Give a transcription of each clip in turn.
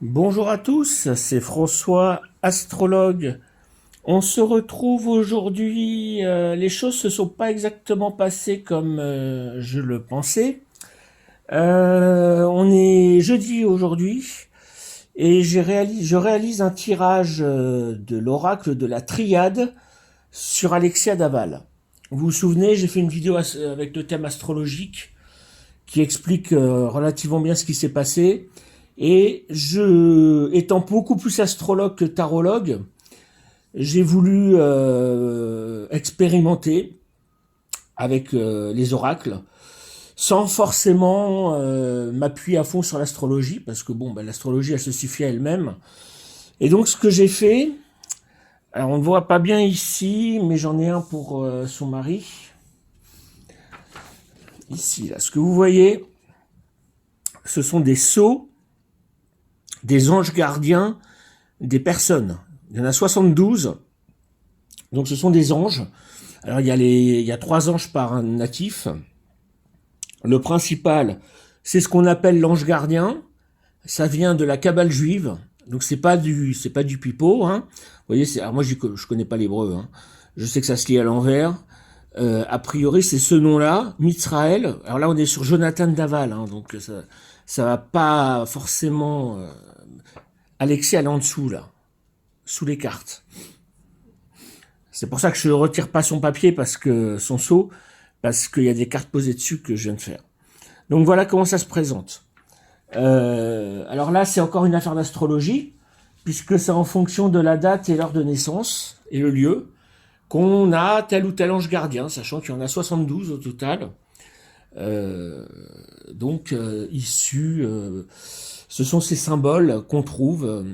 Bonjour à tous, c'est François, astrologue. On se retrouve aujourd'hui, les choses se sont pas exactement passées comme je le pensais. On est jeudi aujourd'hui et je réalise un tirage de l'oracle de la triade sur Alexia Daval. Vous vous souvenez, j'ai fait une vidéo avec le thème astrologique qui explique relativement bien ce qui s'est passé. Et étant beaucoup plus astrologue que tarologue, j'ai voulu expérimenter avec les oracles, sans forcément m'appuyer à fond sur l'astrologie, parce que bon, l'astrologie, elle se suffit à elle-même. Et donc, ce que j'ai fait, alors on ne voit pas bien ici, mais j'en ai un pour son mari. Ici, là, ce que vous voyez, ce sont des sceaux, des anges gardiens, des personnes. Il y en a 72. Donc ce sont des anges. Alors il y a 3 anges par natif. Le principal, c'est ce qu'on appelle l'ange gardien. Ça vient de la Kabbale juive. Donc c'est pas du pipeau. Hein. Vous voyez, alors moi je connais pas l'hébreu. Hein. Je sais que ça se lit à l'envers. A priori, c'est ce nom-là, Mitzraël. Alors là, on est sur Jonathan Daval, hein, donc ça va pas forcément. Alexis, elle est en dessous là, sous les cartes. C'est pour ça que je ne retire pas son papier, parce que son sceau, parce qu'il y a des cartes posées dessus que je viens de faire. Donc voilà comment ça se présente. Alors là, c'est encore une affaire d'astrologie, puisque c'est en fonction de la date et l'heure de naissance et le lieu qu'on a tel ou tel ange gardien, sachant qu'il y en a 72 au total. Issus, ce sont ces symboles qu'on trouve.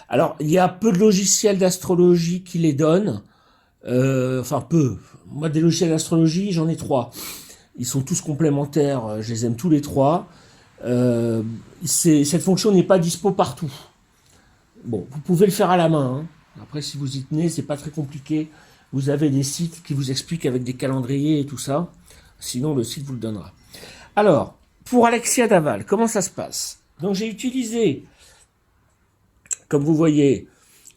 Alors, il y a peu de logiciels d'astrologie qui les donnent. Enfin peu. Moi, des logiciels d'astrologie, j'en ai 3. Ils sont tous complémentaires, je les aime tous les 3. Cette fonction n'est pas dispo partout. Bon, vous pouvez le faire à la main. Hein. Après, si vous y tenez, c'est pas très compliqué. Vous avez des sites qui vous expliquent avec des calendriers et tout ça. Sinon, le site vous le donnera. Alors, pour Alexia Daval, comment ça se passe? Donc, j'ai utilisé, comme vous voyez,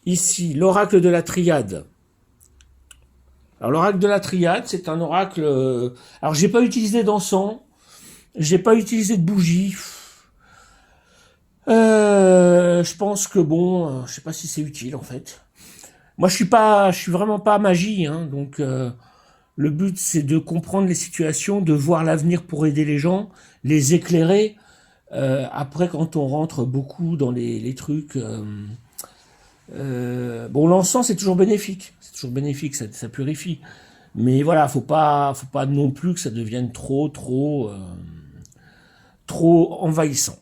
ici, l'oracle de la triade. Alors l'oracle de la triade, c'est un oracle. Alors j'ai pas utilisé d'encens, j'ai pas utilisé de bougie. Je pense que bon, je sais pas si c'est utile en fait. Moi je suis vraiment pas magie, hein, donc le but c'est de comprendre les situations, de voir l'avenir pour aider les gens, les éclairer. Après quand on rentre beaucoup dans les trucs, bon l'encens c'est toujours bénéfique, ça purifie. Mais voilà, faut pas non plus que ça devienne trop envahissant.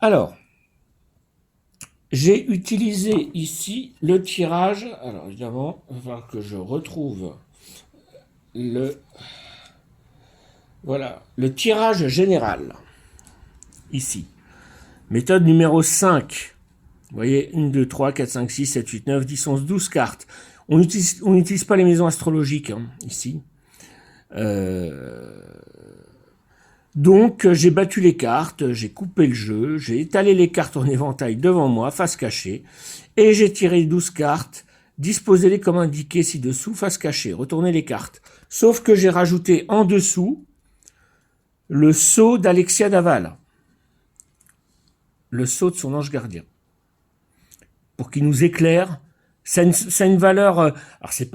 Alors, j'ai utilisé ici le tirage. Alors évidemment, il va falloir que je retrouve le, voilà, le tirage général. Ici. Méthode numéro 5. Vous voyez, 1, 2, 3, 4, 5, 6, 7, 8, 9, 10, 11, 12 cartes. On n'utilise pas les maisons astrologiques, hein, ici. Donc j'ai battu les cartes, j'ai coupé le jeu, j'ai étalé les cartes en éventail devant moi, face cachée, et j'ai tiré 12 cartes, disposez-les comme indiqué ci-dessous, face cachée, retournez les cartes. Sauf que j'ai rajouté en dessous le sceau d'Alexia Daval, le sceau de son ange gardien, pour qu'il nous éclaire. C'est une valeur, alors c'est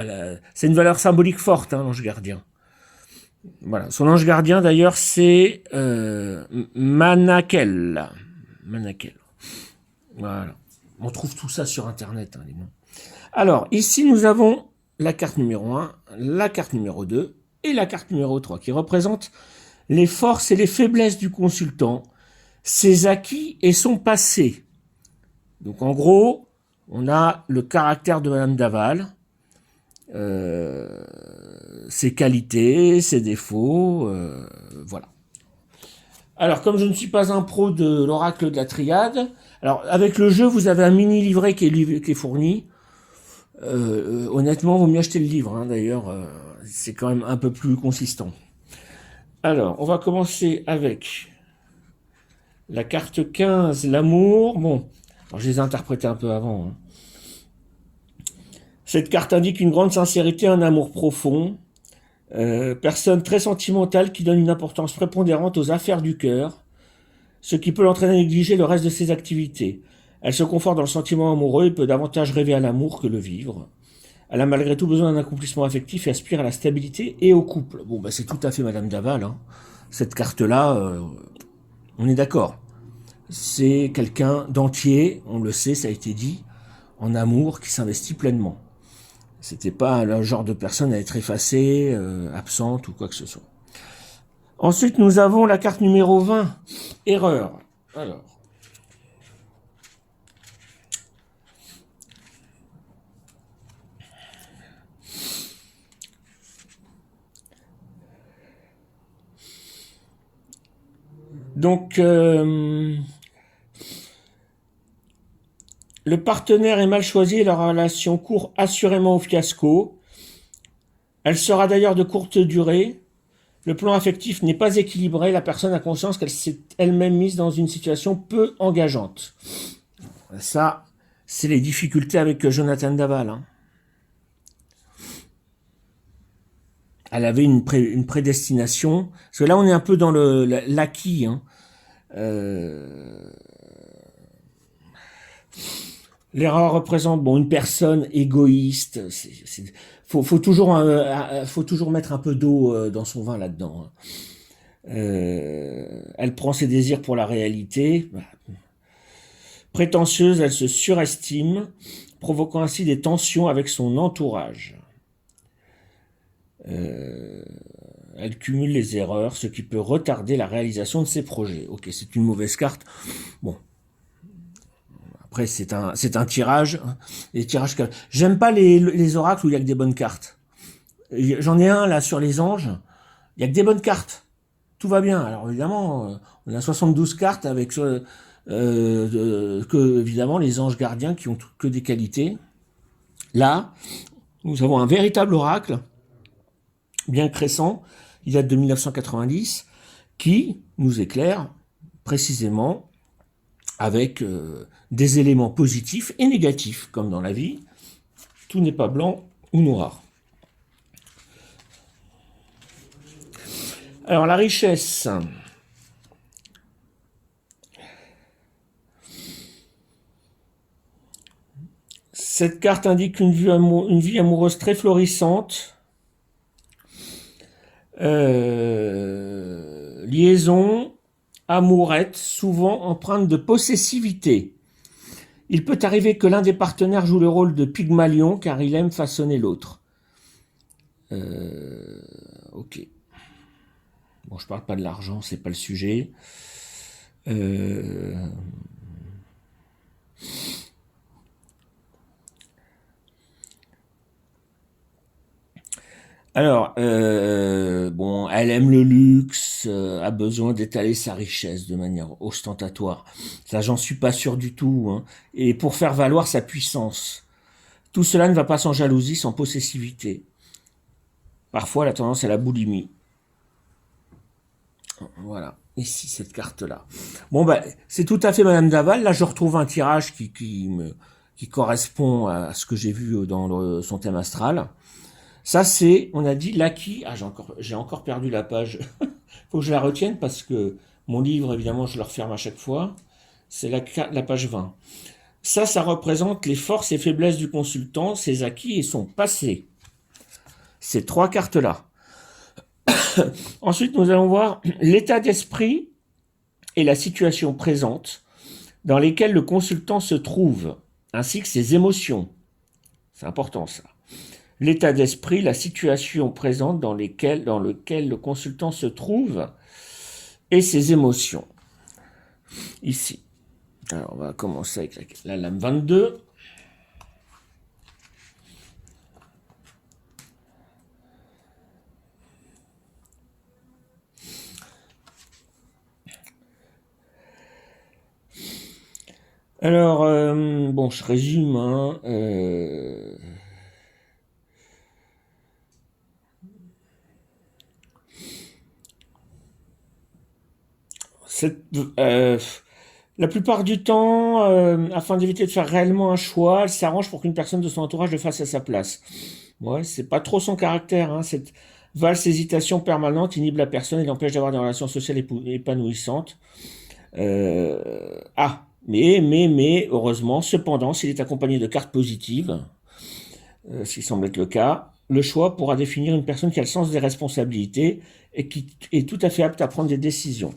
une valeur symbolique forte, hein, l'ange gardien. Voilà. Son ange gardien, d'ailleurs, c'est Manakel. Manakel. Voilà. On trouve tout ça sur Internet, hein, les noms. Alors, ici, nous avons la carte numéro 1, la carte numéro 2 et la carte numéro 3, qui représentent les forces et les faiblesses du consultant, ses acquis et son passé. Donc, en gros, on a le caractère de Madame Daval, ses qualités, ses défauts, voilà. Alors, comme je ne suis pas un pro de l'oracle de la triade, alors avec le jeu, vous avez un mini livret qui est fourni. Honnêtement, vaut mieux acheter le livre, hein, d'ailleurs, c'est quand même un peu plus consistant. Alors, on va commencer avec la carte 15, l'amour. Bon, Alors, je les ai interprétés un peu avant. Hein. Cette carte indique une grande sincérité, un amour profond. Personne très sentimentale qui donne une importance prépondérante aux affaires du cœur, ce qui peut l'entraîner à négliger le reste de ses activités. Elle se conforte dans le sentiment amoureux et peut davantage rêver à l'amour que le vivre. Elle a malgré tout besoin d'un accomplissement affectif et aspire à la stabilité et au couple. Bon, bah c'est tout à fait Madame Daval. Hein. Cette carte-là, on est d'accord. C'est quelqu'un d'entier, on le sait, ça a été dit, en amour, qui s'investit pleinement. C'était pas le genre de personne à être effacée, absente ou quoi que ce soit. Ensuite, nous avons la carte numéro 20, erreur. Alors, donc, le partenaire est mal choisi et la relation court assurément au fiasco. Elle sera d'ailleurs de courte durée. Le plan affectif n'est pas équilibré. La personne a conscience qu'elle s'est elle-même mise dans une situation peu engageante. Ça, c'est les difficultés avec Jonathan Daval. Hein. Elle avait une prédestination. Parce que là, on est un peu dans l'acquis. Hein. L'erreur représente une personne égoïste. Faut toujours mettre un peu d'eau dans son vin là-dedans. Hein. Elle prend ses désirs pour la réalité. Prétentieuse, elle se surestime, provoquant ainsi des tensions avec son entourage. Elle cumule les erreurs, ce qui peut retarder la réalisation de ses projets. Ok, c'est une mauvaise carte. Bon. Après, c'est un tirage. Les tirages que... J'aime pas les oracles où il y a que des bonnes cartes. J'en ai un là sur les anges. Il y a que des bonnes cartes. Tout va bien. Alors évidemment, on a 72 cartes avec que évidemment les anges gardiens qui ont que des qualités. Là, nous avons un véritable oracle, bien crécent, il date de 1990, qui nous éclaire précisément avec des éléments positifs et négatifs, comme dans la vie. Tout n'est pas blanc ou noir. Alors la richesse. Cette carte indique une vie amoureuse très florissante. Liaison, amourette, souvent empreinte de possessivité. Il peut arriver que l'un des partenaires joue le rôle de Pygmalion car il aime façonner l'autre. Ok. Bon, je parle pas de l'argent, c'est pas le sujet. Alors, elle aime le luxe, a besoin d'étaler sa richesse de manière ostentatoire. Ça, j'en suis pas sûr du tout. Hein. Et pour faire valoir sa puissance. Tout cela ne va pas sans jalousie, sans possessivité. Parfois, la tendance à la boulimie. Voilà. Ici, cette carte-là. Bon, c'est tout à fait Madame Daval. Là, je retrouve un tirage qui correspond à ce que j'ai vu dans son thème astral. Ça, c'est, on a dit, l'acquis. Ah, j'ai encore perdu la page. Faut que je la retienne parce que mon livre, évidemment, je le referme à chaque fois. C'est la page 20. Ça représente les forces et faiblesses du consultant, ses acquis et son passé. Ces trois cartes-là. Ensuite, nous allons voir l'état d'esprit et la situation présente dans lesquelles le consultant se trouve, ainsi que ses émotions. C'est important, ça. L'état d'esprit, la situation présente dans lequel le consultant se trouve et ses émotions. Ici. Alors, on va commencer avec la lame 22. Alors, je résume. Hein, La plupart du temps, afin d'éviter de faire réellement un choix, elle s'arrange pour qu'une personne de son entourage le fasse à sa place. Ouais, c'est pas trop son caractère, hein. Cette valse hésitation permanente inhibe la personne et l'empêche d'avoir des relations sociales épanouissantes. Heureusement, cependant, s'il est accompagné de cartes positives, ce qui semble être le cas, le choix pourra définir une personne qui a le sens des responsabilités et qui est tout à fait apte à prendre des décisions.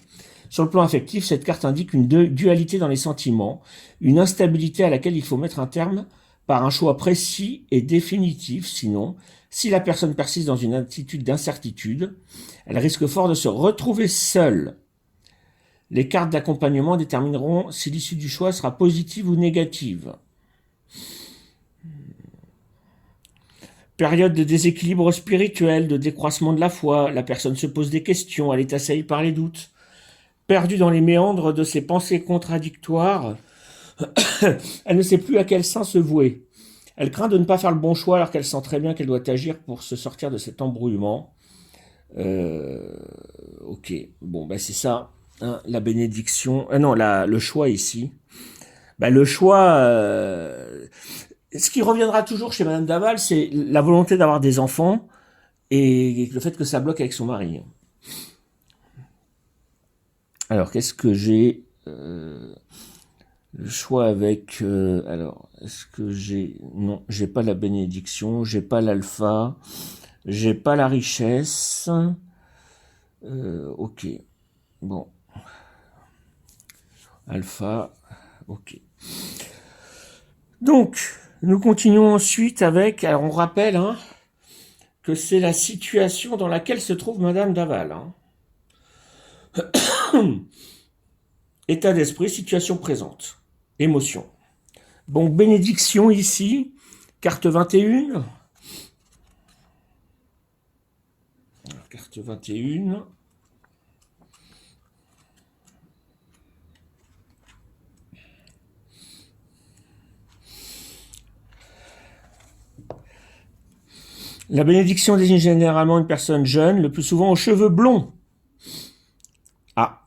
Sur le plan affectif, cette carte indique une dualité dans les sentiments, une instabilité à laquelle il faut mettre un terme par un choix précis et définitif, sinon, si la personne persiste dans une attitude d'incertitude, elle risque fort de se retrouver seule. Les cartes d'accompagnement détermineront si l'issue du choix sera positive ou négative. Période de déséquilibre spirituel, de décroissement de la foi, la personne se pose des questions, elle est assaillie par les doutes. Perdue dans les méandres de ses pensées contradictoires, elle ne sait plus à quel sein se vouer. Elle craint de ne pas faire le bon choix alors qu'elle sent très bien qu'elle doit agir pour se sortir de cet embrouillement. Ok, bon, bah c'est ça, hein, la bénédiction. Non, le choix ici. Bah, le choix, ce qui reviendra toujours chez Madame Daval, c'est la volonté d'avoir des enfants et le fait que ça bloque avec son mari. Alors, qu'est-ce que j'ai le choix avec... alors, est-ce que j'ai... Non, j'ai pas la bénédiction, j'ai pas l'alpha, j'ai pas la richesse. Ok, bon. Alpha, ok. Donc, nous continuons ensuite avec... Alors, on rappelle hein, que c'est la situation dans laquelle se trouve Madame Daval. Hein. État d'esprit, situation présente. Émotion. Bon, bénédiction ici, carte 21. Carte 21. La bénédiction désigne généralement une personne jeune, le plus souvent aux cheveux blonds. Ah.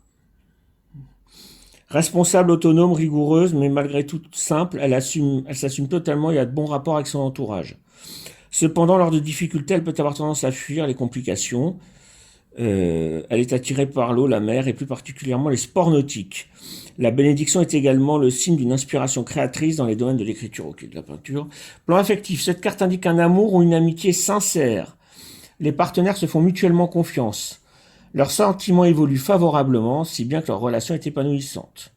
Responsable, autonome, rigoureuse, mais malgré tout simple, elle s'assume totalement et a de bons rapports avec son entourage. Cependant, lors de difficultés, elle peut avoir tendance à fuir les complications. Elle est attirée par l'eau, la mer et plus particulièrement les sports nautiques. La bénédiction est également le signe d'une inspiration créatrice dans les domaines de l'écriture, ok, de la peinture. Plan affectif, cette carte indique un amour ou une amitié sincère. Les partenaires se font mutuellement confiance. Leurs sentiments évoluent favorablement, si bien que leur relation est épanouissante.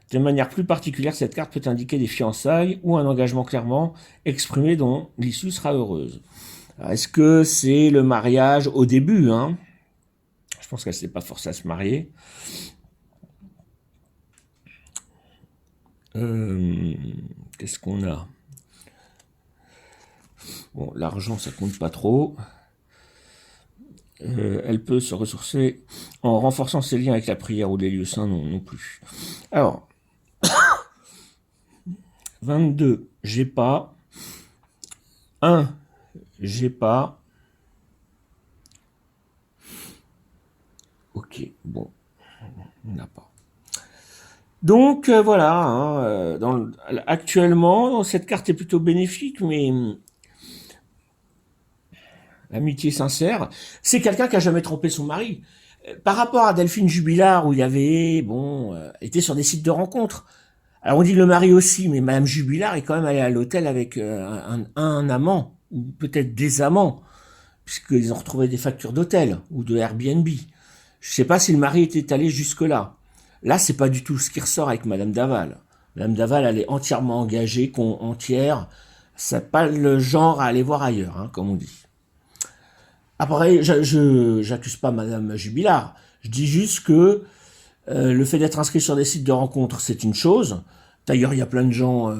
De manière plus particulière, cette carte peut indiquer des fiançailles ou un engagement clairement exprimé dont l'issue sera heureuse. Est-ce que c'est le mariage au début hein? Je pense qu'elle ne s'est pas forcée à se marier. Qu'est-ce qu'on a? Bon, l'argent, ça compte pas trop. Elle peut se ressourcer en renforçant ses liens avec la prière ou les lieux saints, non plus. Alors, 22, j'ai pas. 1, j'ai pas. Ok, bon, on n'a pas. Donc voilà, hein, actuellement, cette carte est plutôt bénéfique, mais l'amitié sincère, c'est quelqu'un qui a jamais trompé son mari. Par rapport à Delphine Jubilard, où il y avait, était sur des sites de rencontres. Alors on dit le mari aussi, mais Madame Jubilard est quand même allée à l'hôtel avec un amant, ou peut-être des amants, puisqu'ils ont retrouvé des factures d'hôtel ou de Airbnb. Je sais pas si le mari était allé jusque-là. Là, c'est pas du tout ce qui ressort avec Madame Daval. Madame Daval, elle est entièrement engagée, entière. C'est pas le genre à aller voir ailleurs, hein, comme on dit. Après, j'accuse pas Madame Jubilard. Je dis juste que le fait d'être inscrit sur des sites de rencontres, c'est une chose. D'ailleurs, il y a plein de gens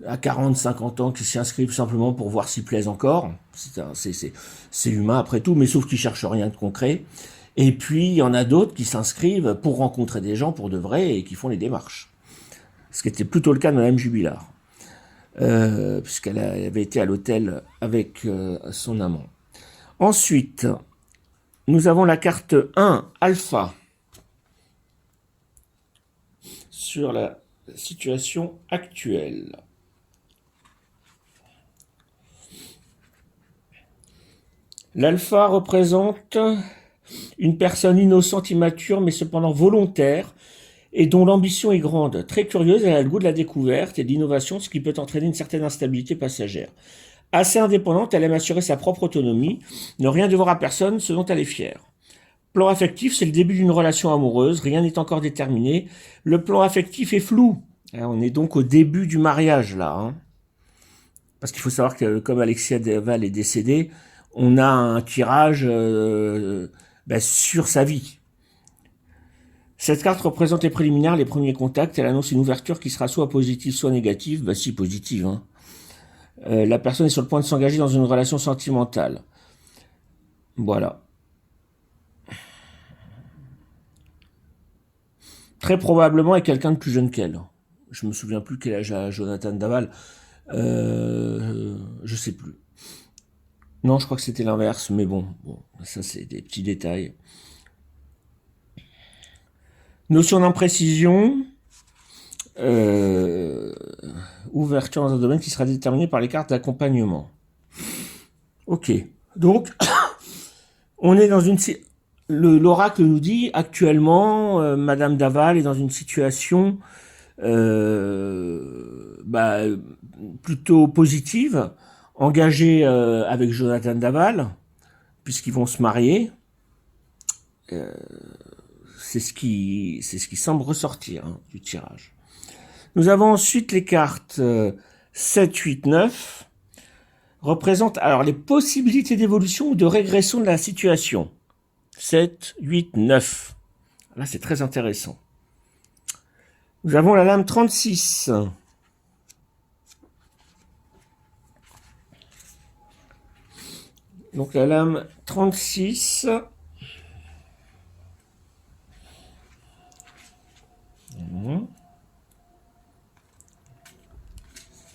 à 40, 50 ans qui s'y inscrivent simplement pour voir s'ils plaisent encore. C'est humain après tout, mais sauf qu'ils cherchent rien de concret. Et puis, il y en a d'autres qui s'inscrivent pour rencontrer des gens pour de vrai et qui font les démarches. Ce qui était plutôt le cas de Madame Jubilard. Puisqu'elle avait été à l'hôtel avec son amant. Ensuite, nous avons la carte 1, Alpha. sur la situation actuelle. L'alpha représente une personne innocente, immature, mais cependant volontaire, et dont l'ambition est grande. Très curieuse, elle a le goût de la découverte et de l'innovation, ce qui peut entraîner une certaine instabilité passagère. Assez indépendante, elle aime assurer sa propre autonomie, ne rien devoir à personne, ce dont elle est fière. Plan affectif, c'est le début d'une relation amoureuse, rien n'est encore déterminé. Le plan affectif est flou. On est donc au début du mariage, là. Hein. Parce qu'il faut savoir que, comme Alexia Deval est décédée, on a un tirage sur sa vie. Cette carte représente les préliminaires, les premiers contacts. Elle annonce une ouverture qui sera soit positive, soit négative. Si, positive. Hein. La personne est sur le point de s'engager dans une relation sentimentale. Voilà. Très probablement avec quelqu'un de plus jeune qu'elle. Je me souviens plus quel âge a Jonathan Daval. Je sais plus. Non, je crois que c'était l'inverse, mais bon, ça c'est des petits détails. Notion d'imprécision, ouverture dans un domaine qui sera déterminé par les cartes d'accompagnement. Ok, donc on est dans une... L'oracle nous dit actuellement, Madame Daval est dans une situation plutôt positive, engagée avec Jonathan Daval, puisqu'ils vont se marier. C'est ce qui semble ressortir du tirage. Nous avons ensuite les cartes 7, 8, 9, représentent alors les possibilités d'évolution ou de régression de la situation. 7, 8, 9. Là, c'est très intéressant. Nous avons la lame 36. Donc la lame 36.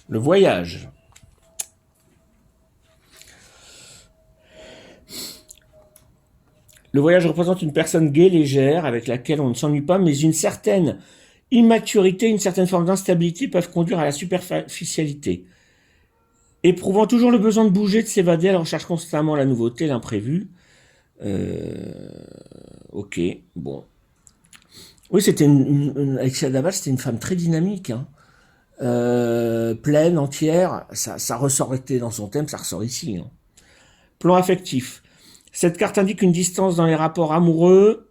Le voyage. Le voyage représente une personne gaie, légère, avec laquelle on ne s'ennuie pas, mais une certaine immaturité, une certaine forme d'instabilité peuvent conduire à la superficialité. Éprouvant toujours le besoin de bouger, de s'évader, elle recherche constamment la nouveauté, l'imprévu. Ok, bon. Oui, c'était Alexia Daval, c'était une femme très dynamique, hein. Pleine, entière, ça ressortait dans son thème, ça ressort ici. Hein. Plan affectif. Cette carte indique une distance dans les rapports amoureux.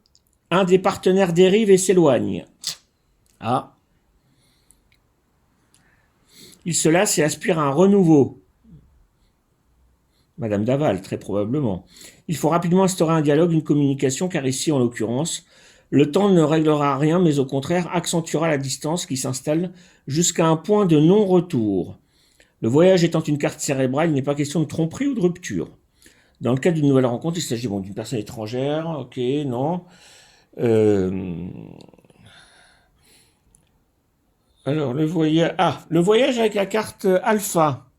Un des partenaires dérive et s'éloigne. Ah. Il se lasse et aspire à un renouveau. Madame Daval, très probablement. Il faut rapidement instaurer un dialogue, une communication, car ici, en l'occurrence, le temps ne réglera rien, mais au contraire accentuera la distance qui s'installe jusqu'à un point de non-retour. Le voyage étant une carte cérébrale, il n'est pas question de tromperie ou de rupture. Dans le cas d'une nouvelle rencontre, il s'agit d'une personne étrangère, ok, non. Alors, le voyage avec la carte alpha.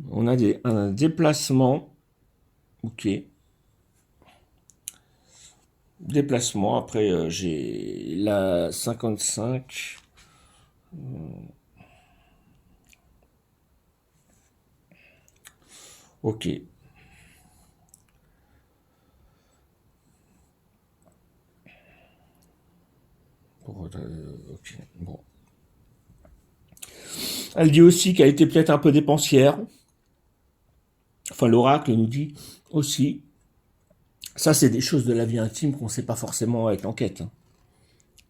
On a un déplacement, ok. Déplacement, après j'ai la 55. Ok. Ok, bon. Elle dit aussi qu'elle était peut-être un peu dépensière. Enfin, l'oracle nous dit aussi. Ça, c'est des choses de la vie intime qu'on ne sait pas forcément avec l'enquête. Hein.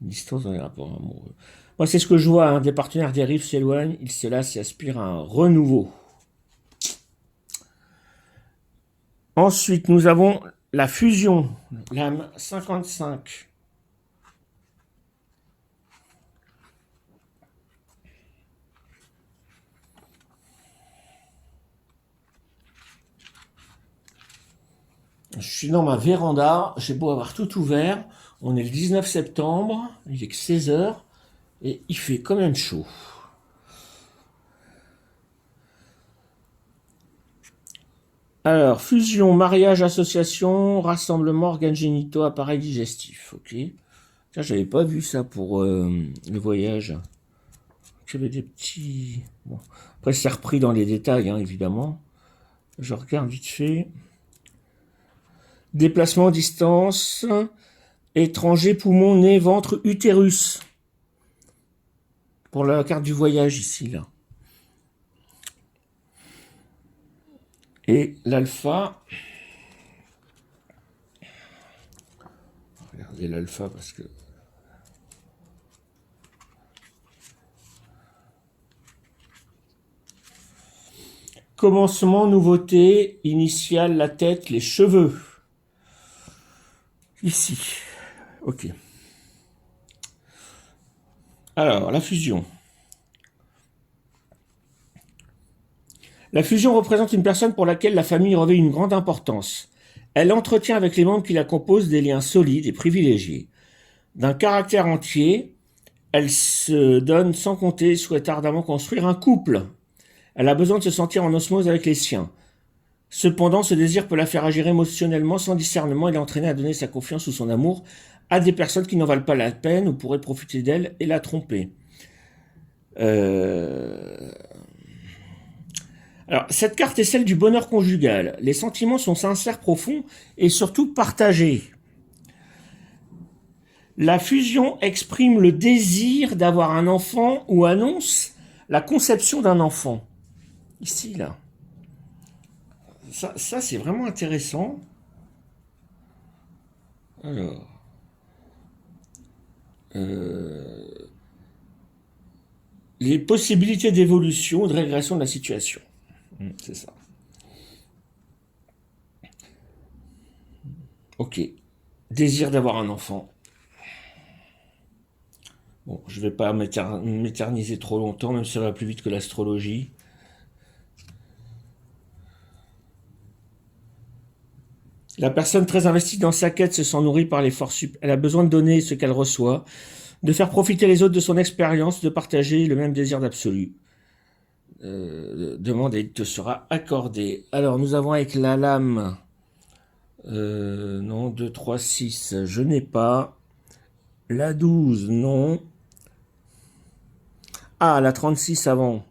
Distance dans les rapports amoureux. Moi, c'est ce que je vois. Hein. Des partenaires dérivent, s'éloignent, ils se lassent et aspirent à un renouveau. Ensuite, nous avons la fusion, l'âme 55. Je suis dans ma véranda, j'ai beau avoir tout ouvert, on est le 19 septembre, il est que 16h, et il fait quand même chaud. Alors, fusion, mariage, association, rassemblement, organes génitaux, appareils digestifs, ok. Tiens, j'avais pas vu ça pour le voyage. J'avais des petits... Bon. Après, c'est repris dans les détails, hein, évidemment. Je regarde vite fait. Déplacement, distance, étranger, poumon, nez, ventre, utérus. Pour la carte du voyage, ici, là. Et l'alpha... Regardez l'alpha parce que... Commencement, nouveauté, initiale, la tête, les cheveux. Ici. Ok. Alors, la fusion. La fusion représente une personne pour laquelle la famille revêt une grande importance. Elle entretient avec les membres qui la composent des liens solides et privilégiés. D'un caractère entier, elle se donne sans compter et souhaite ardemment construire un couple. Elle a besoin de se sentir en osmose avec les siens. Cependant, ce désir peut la faire agir émotionnellement sans discernement et l'entraîner à donner sa confiance ou son amour à des personnes qui n'en valent pas la peine ou pourraient profiter d'elle et la tromper. Alors, cette carte est celle du bonheur conjugal. Les sentiments sont sincères, profonds et surtout partagés. La fusion exprime le désir d'avoir un enfant ou annonce la conception d'un enfant. Ici, là. Ça c'est vraiment intéressant. Alors, les possibilités d'évolution, de régression de la situation. C'est ça. Ok. Désir d'avoir un enfant. Bon, je vais pas m'éterniser trop longtemps, même si ça va plus vite que l'astrologie. La personne très investie dans sa quête se sent nourrie par les forces. Elle a besoin de donner ce qu'elle reçoit, de faire profiter les autres de son expérience, de partager le même désir d'absolu. Demande et il te sera accordé. Alors, nous avons avec la lame... non, 2, 3, 6, je n'ai pas. La 12, non. Ah, la 36 avant.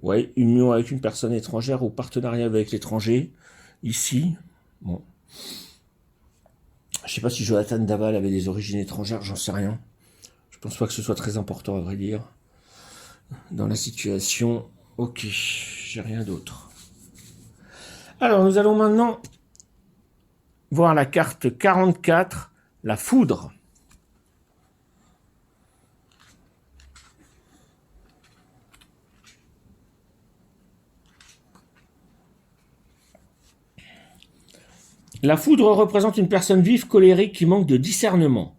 Ouais, union avec une personne étrangère ou partenariat avec l'étranger. Ici, bon. Je sais pas si Jonathan Daval avait des origines étrangères, j'en sais rien. Je pense pas que ce soit très important, à vrai dire. Dans la situation, ok, j'ai rien d'autre. Alors, nous allons maintenant voir la carte 44, la foudre. La foudre représente une personne vive, colérique, qui manque de discernement.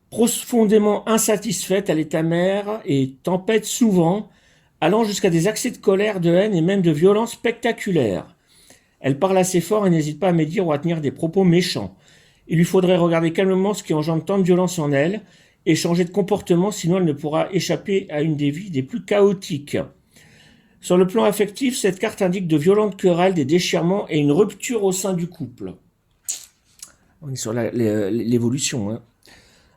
Profondément insatisfaite, elle est amère et tempête souvent, allant jusqu'à des accès de colère, de haine et même de violence spectaculaires. Elle parle assez fort et n'hésite pas à médire ou à tenir des propos méchants. Il lui faudrait regarder calmement ce qui engendre tant de violence en elle et changer de comportement, sinon elle ne pourra échapper à une des vies des plus chaotiques. Sur le plan affectif, cette carte indique de violentes querelles, des déchirements et une rupture au sein du couple. On est sur l'évolution. Hein.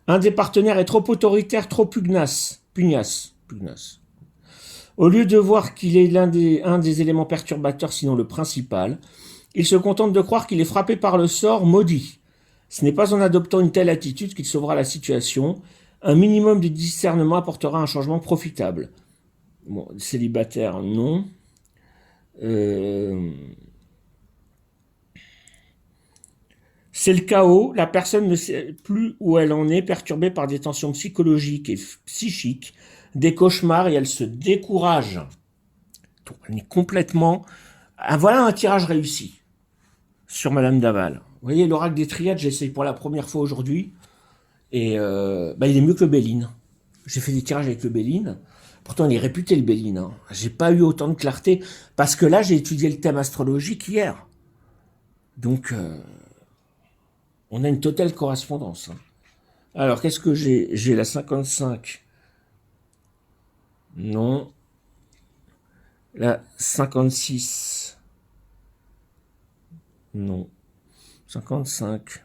Un des partenaires est trop autoritaire, trop pugnace. Au lieu de voir qu'il est un des éléments perturbateurs, sinon le principal, il se contente de croire qu'il est frappé par le sort maudit. Ce n'est pas en adoptant une telle attitude qu'il sauvera la situation. Un minimum de discernement apportera un changement profitable. Bon, célibataire, non. C'est le chaos, la personne ne sait plus où elle en est, perturbée par des tensions psychologiques et psychiques, des cauchemars, et elle se décourage. Elle est complètement... Ah, voilà un tirage réussi sur Madame Daval. Vous voyez, l'oracle des triades, j'essaye pour la première fois aujourd'hui, et il est mieux que le Béline. J'ai fait des tirages avec le Béline. Pourtant, il est réputé, le Béline. Hein. J'ai pas eu autant de clarté, parce que là, j'ai étudié le thème astrologique hier. Donc... on a une totale correspondance. Alors, qu'est-ce que j'ai? J'ai la 55. Non. La 56. Non. 55.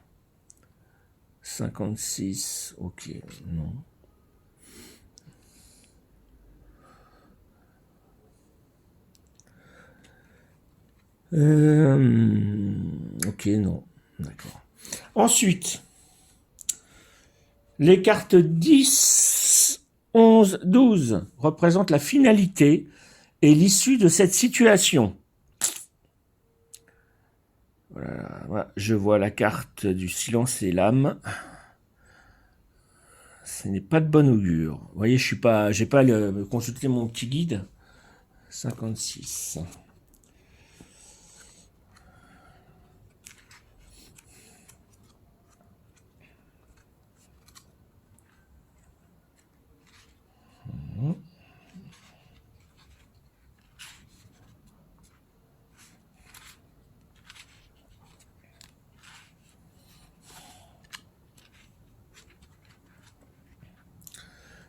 56, ok, non. Ok, non. D'accord. Ensuite, les cartes 10, 11, 12 représentent la finalité et l'issue de cette situation. Voilà, je vois la carte du silence et l'âme. Ce n'est pas de bon augure. Vous voyez, j'ai pas consulté mon petit guide. 56.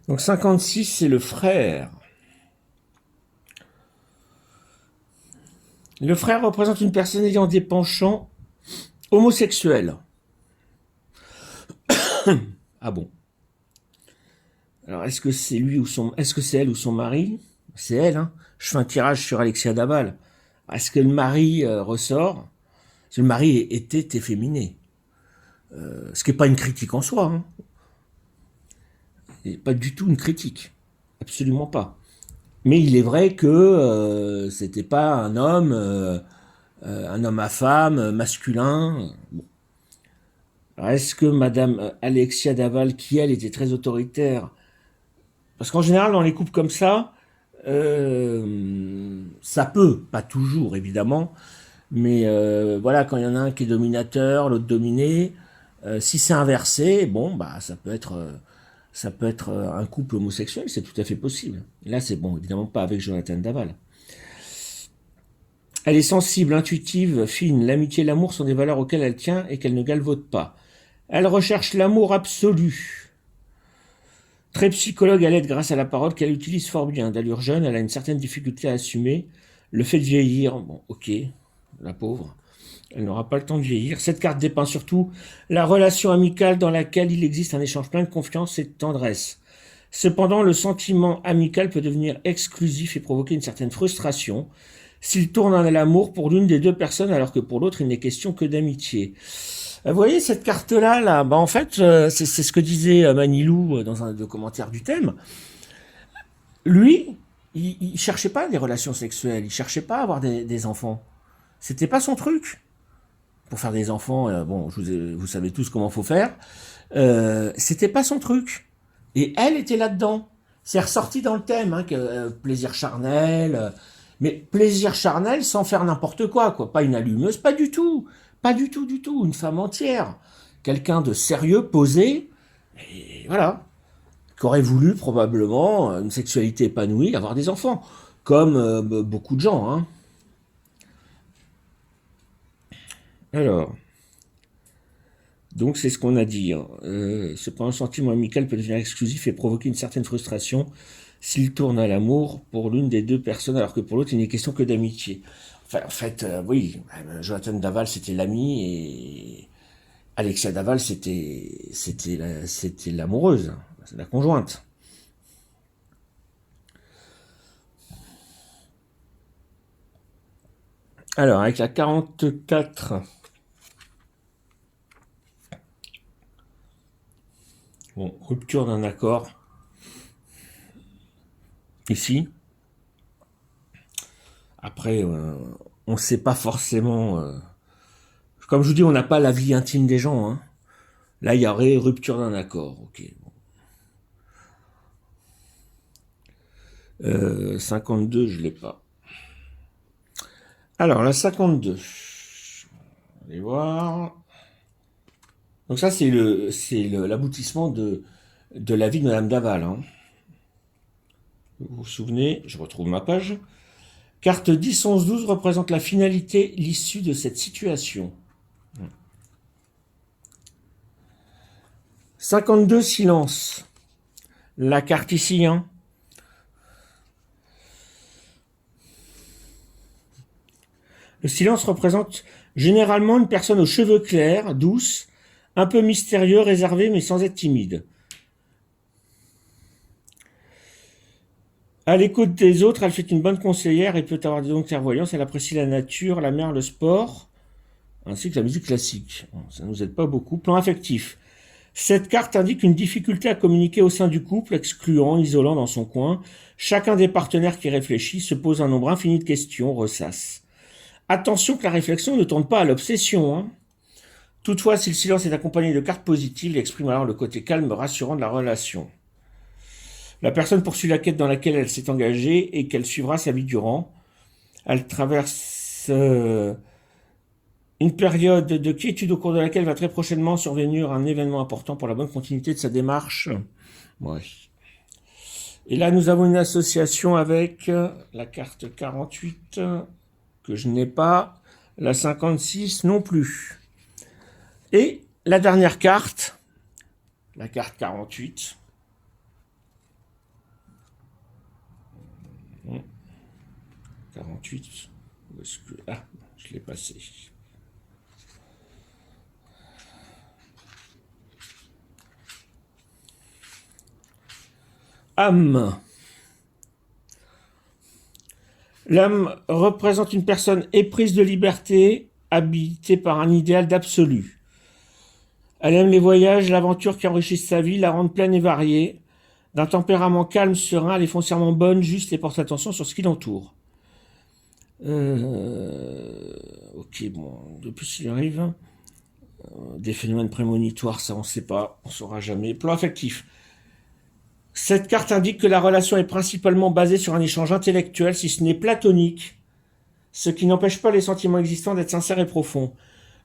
Donc 56, c'est le frère. Le frère représente une personne ayant des penchants homosexuels. Ah bon. Alors est-ce que c'est est-ce que c'est elle ou son mari? C'est elle, hein. Je fais un tirage sur Alexia Daval. Est-ce que le mari ressort? Si le mari était efféminé. Ce qui n'est pas une critique en soi, hein. Et pas du tout une critique. Absolument pas. Mais il est vrai que c'était pas un homme à femme, masculin. Bon. Alors, est-ce que Madame Alexia Daval, qui elle était très autoritaire, parce qu'en général dans les couples comme ça peut, pas toujours évidemment, mais voilà, quand il y en a un qui est dominateur, l'autre dominé, si c'est inversé, bon bah ça peut être un couple homosexuel, c'est tout à fait possible. Là, c'est bon, évidemment pas avec Jonathan Daval. Elle est sensible, intuitive, fine. L'amitié et l'amour sont des valeurs auxquelles elle tient et qu'elle ne galvaude pas. Elle recherche l'amour absolu. Très psychologue, elle aide grâce à la parole qu'elle utilise fort bien. D'allure jeune, elle a une certaine difficulté à assumer le fait de vieillir. Bon, ok, la pauvre. Elle n'aura pas le temps de vieillir. Cette carte dépeint surtout la relation amicale dans laquelle il existe un échange plein de confiance et de tendresse. Cependant, le sentiment amical peut devenir exclusif et provoquer une certaine frustration s'il tourne à l'amour pour l'une des deux personnes alors que pour l'autre, il n'est question que d'amitié. Vous voyez cette carte-là, là, bah en fait, c'est ce que disait Manilou dans un des commentaires du thème. Lui, il cherchait pas des relations sexuelles, il cherchait pas à avoir des enfants. C'était pas son truc. Pour faire des enfants, bon, vous savez tous comment faut faire. C'était pas son truc. Et elle était là-dedans. C'est ressorti dans le thème, hein, que plaisir charnel. Mais plaisir charnel sans faire n'importe quoi. Pas une allumeuse, pas du tout. Pas du tout, du tout. Une femme entière. Quelqu'un de sérieux, posé. Et voilà. Qui aurait voulu probablement une sexualité épanouie, avoir des enfants. Comme beaucoup de gens, hein. Alors. Donc c'est ce qu'on a dit. Hein. Cependant, un sentiment amical peut devenir exclusif et provoquer une certaine frustration s'il tourne à l'amour pour l'une des deux personnes, alors que pour l'autre, il n'est question que d'amitié. Enfin, en fait, oui, Jonathan Daval, c'était l'ami, et Alexia Daval, c'était l'amoureuse, c'est la conjointe. Alors, avec la 44... Bon, rupture d'un accord. Ici. Après, on ne sait pas forcément... comme je vous dis, on n'a pas la vie intime des gens. Hein. Là, il y aurait rupture d'un accord. Ok. Bon. 52, je l'ai pas. Alors, la 52. Allez voir. Donc ça, c'est l'aboutissement de la vie de Madame Daval. Hein. Vous vous souvenez, je retrouve ma page. Carte 10, 11, 12 représente la finalité, l'issue de cette situation. 52, silence. La carte ici, hein. Le silence représente généralement une personne aux cheveux clairs, douce, Un peu mystérieux, réservé, mais sans être timide. À l'écoute des autres, elle fait une bonne conseillère et peut avoir des dons de clairvoyance. Elle apprécie la nature, la mer, le sport, ainsi que la musique classique. Bon, ça ne nous aide pas beaucoup. Plan affectif. Cette carte indique une difficulté à communiquer au sein du couple, excluant, isolant dans son coin. Chacun des partenaires qui réfléchit se pose un nombre infini de questions, ressasse. Attention que la réflexion ne tourne pas à l'obsession, hein. Toutefois, si le silence est accompagné de cartes positives, il exprime alors le côté calme, rassurant de la relation. La personne poursuit la quête dans laquelle elle s'est engagée et qu'elle suivra sa vie durant. Elle traverse une période de quiétude au cours de laquelle va très prochainement survenir un événement important pour la bonne continuité de sa démarche. Ouais. Et là, nous avons une association avec la carte 48, que je n'ai pas, la 56 non plus. Et la dernière carte, la carte 48. 48, où est-ce que... Ah, je l'ai passé. Âme. L'âme représente une personne éprise de liberté, habitée par un idéal d'absolu. Elle aime les voyages, l'aventure qui enrichissent sa vie, la rendent pleine et variée. D'un tempérament calme, serein, elle est foncièrement bonne, juste et porte attention sur ce qui l'entoure. Ok, bon, depuis s'il arrive, des phénomènes prémonitoires, ça on sait pas, on saura jamais. Plan affectif. Cette carte indique que la relation est principalement basée sur un échange intellectuel, si ce n'est platonique, ce qui n'empêche pas les sentiments existants d'être sincères et profonds.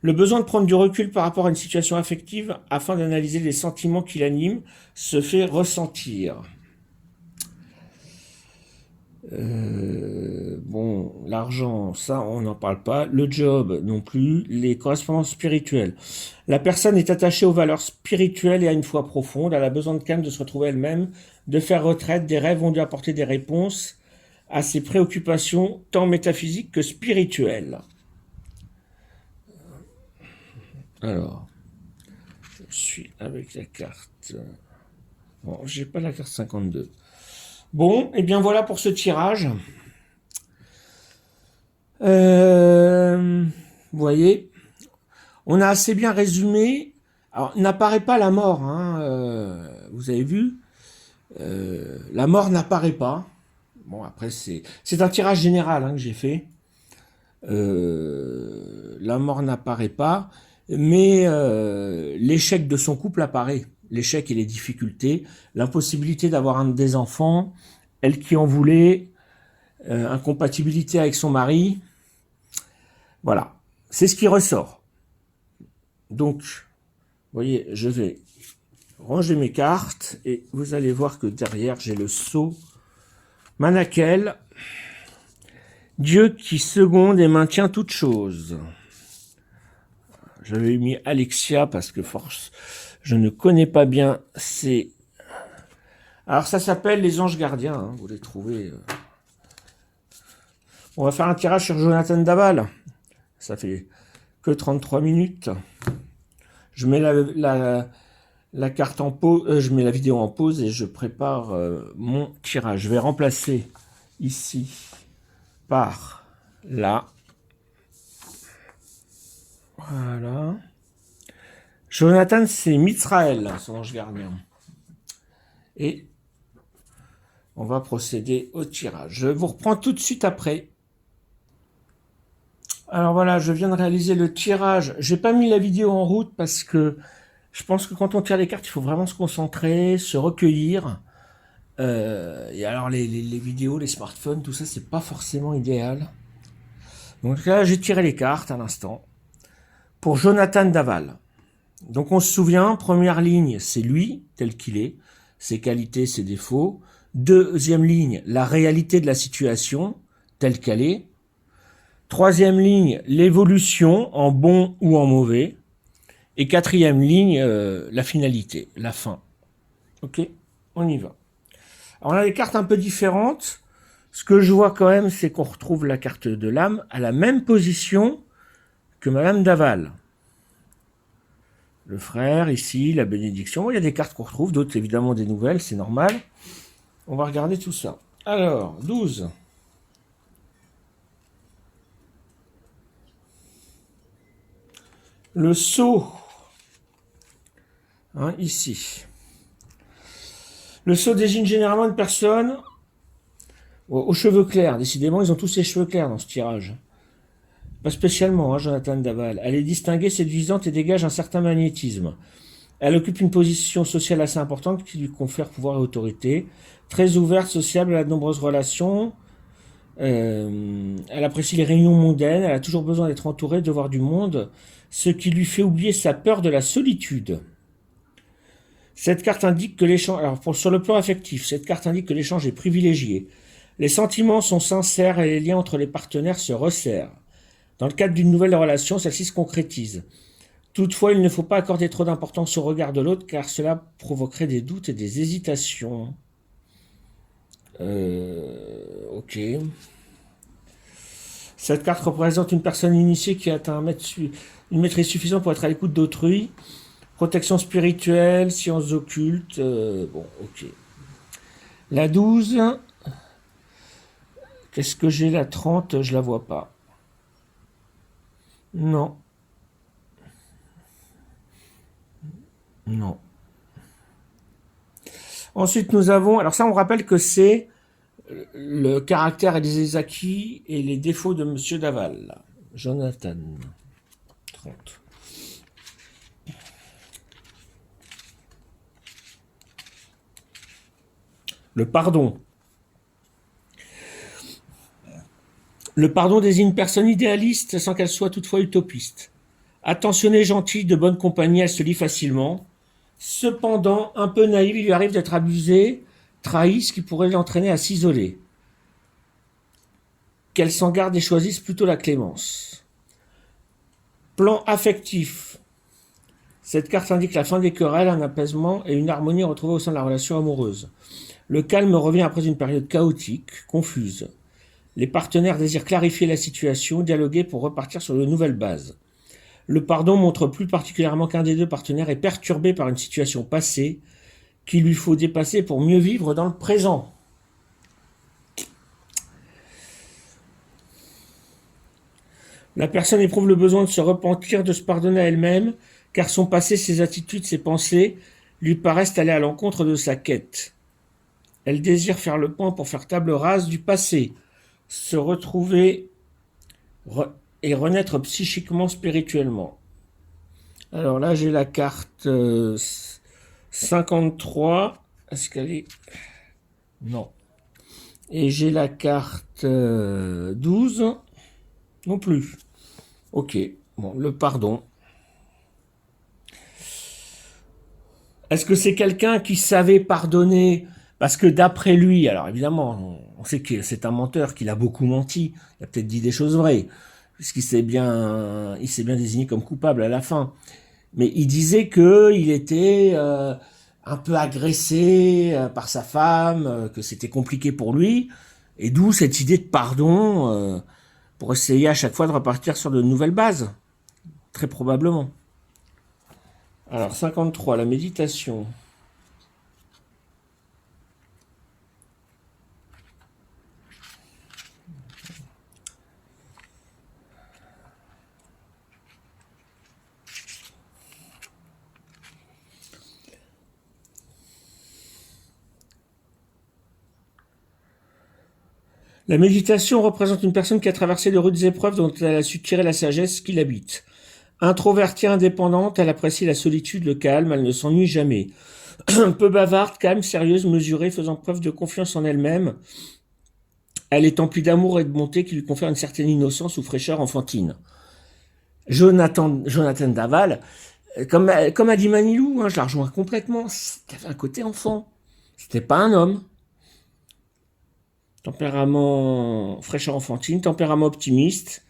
Le besoin de prendre du recul par rapport à une situation affective afin d'analyser les sentiments qui l'animent se fait ressentir. Bon, l'argent, ça, on n'en parle pas. Le job, non plus. Les correspondances spirituelles. La personne est attachée aux valeurs spirituelles et à une foi profonde. Elle a besoin de calme, de se retrouver elle-même, de faire retraite. Des rêves vont lui apporter des réponses à ses préoccupations, tant métaphysiques que spirituelles. Alors, je suis avec la carte... Bon, j'ai pas la carte 52. Bon, et bien voilà pour ce tirage. Vous voyez, on a assez bien résumé. Alors, n'apparaît pas la mort, hein, vous avez vu. La mort n'apparaît pas. Bon, après, c'est un tirage général hein, que j'ai fait. La mort n'apparaît pas, mais l'échec de son couple apparaît. L'échec et les difficultés, l'impossibilité d'avoir des enfants, elle qui en voulait, incompatibilité avec son mari. Voilà, c'est ce qui ressort. Donc, vous voyez, je vais ranger mes cartes et vous allez voir que derrière, j'ai le sceau Manakel, Dieu qui seconde et maintient toutes choses. J'avais mis Alexia parce que force, je ne connais pas bien ces... Alors ça s'appelle les anges gardiens, hein, vous les trouvez. On va faire un tirage sur Jonathan Daval. Ça fait que 33 minutes. Je mets la carte en pause, je mets la vidéo en pause et je prépare mon tirage. Je vais remplacer ici par là. Voilà. Jonathan, c'est Mithraël, son ange gardien. Et on va procéder au tirage. Je vous reprends tout de suite après. Alors voilà, je viens de réaliser le tirage. J'ai pas mis la vidéo en route parce que je pense que quand on tire les cartes, il faut vraiment se concentrer, se recueillir. Et alors les vidéos, les smartphones, tout ça, c'est pas forcément idéal. Donc là, j'ai tiré les cartes à l'instant. Pour Jonathan Daval. Donc on se souvient, première ligne, c'est lui, tel qu'il est, ses qualités, ses défauts. Deuxième ligne, la réalité de la situation, telle qu'elle est. Troisième ligne, l'évolution, en bon ou en mauvais. Et quatrième ligne, la finalité, la fin. Ok, on y va. Alors on a des cartes un peu différentes. Ce que je vois quand même, c'est qu'on retrouve la carte de l'âme à la même position que Madame Daval. Le frère, ici, la bénédiction. Il y a des cartes qu'on retrouve, d'autres évidemment des nouvelles, c'est normal. On va regarder tout ça. Alors, 12. Le sceau. Hein, ici. Le sceau désigne généralement une personne aux cheveux clairs. Décidément, ils ont tous les cheveux clairs dans ce tirage. Pas spécialement, hein, Jonathan Daval. Elle est distinguée, séduisante et dégage un certain magnétisme. Elle occupe une position sociale assez importante qui lui confère pouvoir et autorité. Très ouverte, sociable, elle a de nombreuses relations. Elle apprécie les réunions mondaines. Elle a toujours besoin d'être entourée, de voir du monde, ce qui lui fait oublier sa peur de la solitude. Cette carte indique que l'échange... Alors, sur le plan affectif, cette carte indique que l'échange est privilégié. Les sentiments sont sincères et les liens entre les partenaires se resserrent. Dans le cadre d'une nouvelle relation, celle-ci se concrétise. Toutefois, il ne faut pas accorder trop d'importance au regard de l'autre, car cela provoquerait des doutes et des hésitations. Ok. Cette carte représente une personne initiée qui a atteint une maîtrise suffisante pour être à l'écoute d'autrui. Protection spirituelle, sciences occultes. Bon, ok. La 12. Qu'est-ce que j'ai? La 30, je la vois pas. Non. Non. Ensuite, nous avons... Alors ça, on rappelle que c'est le caractère et les acquis et les défauts de Monsieur Daval. Jonathan. 30. Le pardon. Le pardon désigne une personne idéaliste sans qu'elle soit toutefois utopiste. Attentionnée, gentille, de bonne compagnie, elle se lie facilement. Cependant, un peu naïve, il lui arrive d'être abusée, trahie, ce qui pourrait l'entraîner à s'isoler. Qu'elle s'en garde et choisisse plutôt la clémence. Plan affectif. Cette carte indique la fin des querelles, un apaisement et une harmonie retrouvée au sein de la relation amoureuse. Le calme revient après une période chaotique, confuse. Les partenaires désirent clarifier la situation, dialoguer pour repartir sur de nouvelles bases. Le pardon montre plus particulièrement qu'un des deux partenaires est perturbé par une situation passée qu'il lui faut dépasser pour mieux vivre dans le présent. La personne éprouve le besoin de se repentir, de se pardonner à elle-même, car son passé, ses attitudes, ses pensées lui paraissent aller à l'encontre de sa quête. Elle désire faire le point pour faire table rase du passé, se retrouver et renaître psychiquement, spirituellement. Alors là, j'ai la carte 53. Est-ce qu'elle est... Non. Et j'ai la carte 12. Non plus. Ok. Bon, le pardon. Est-ce que c'est quelqu'un qui savait pardonner? Parce que d'après lui, alors évidemment, on sait que c'est un menteur, qu'il a beaucoup menti. Il a peut-être dit des choses vraies. Puisqu'il s'est bien désigné comme coupable à la fin. Mais il disait qu'il était un peu agressé par sa femme, que c'était compliqué pour lui. Et d'où cette idée de pardon pour essayer à chaque fois de repartir sur de nouvelles bases. Très probablement. Alors, 53, la méditation. La méditation représente une personne qui a traversé de rudes épreuves dont elle a su tirer la sagesse qui l'habite. Introvertie, indépendante, elle apprécie la solitude, le calme, elle ne s'ennuie jamais. Peu bavarde, calme, sérieuse, mesurée, faisant preuve de confiance en elle-même, elle est emplie d'amour et de bonté qui lui confère une certaine innocence ou fraîcheur enfantine. Jonathan Daval, comme a dit Manilou, je la rejoins complètement, c'était un côté enfant. C'était pas un homme. Tempérament fraîcheur enfantine, tempérament optimiste.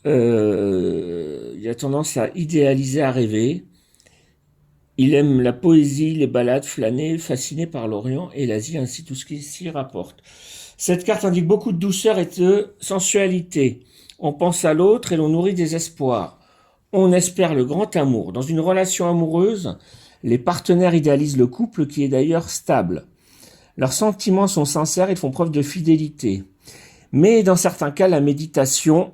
Il a tendance à idéaliser, à rêver. Il aime la poésie, les balades, flâner, fasciné par l'Orient et l'Asie, ainsi tout ce qui s'y rapporte. Cette carte indique beaucoup de douceur et de sensualité. On pense à l'autre et l'on nourrit des espoirs. on espère le grand amour. Dans une relation amoureuse, les partenaires idéalisent le couple qui est d'ailleurs stable. Leurs sentiments sont sincères et font preuve de fidélité. Mais dans certains cas, la méditation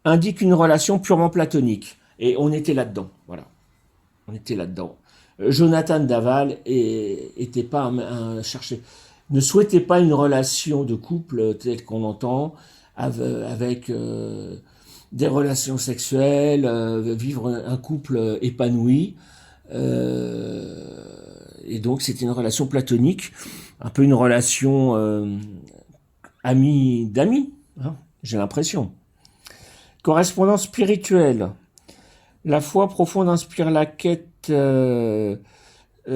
indique une relation purement platonique. Et on était là-dedans, voilà. On était là-dedans. Jonathan Daval était pas ne souhaitait pas une relation de couple telle qu'on entend, avec des relations sexuelles, vivre un couple épanoui. Et donc c'était une relation platonique, un peu une relation ami d'amis, hein, j'ai l'impression. Correspondance spirituelle. La foi profonde inspire la quête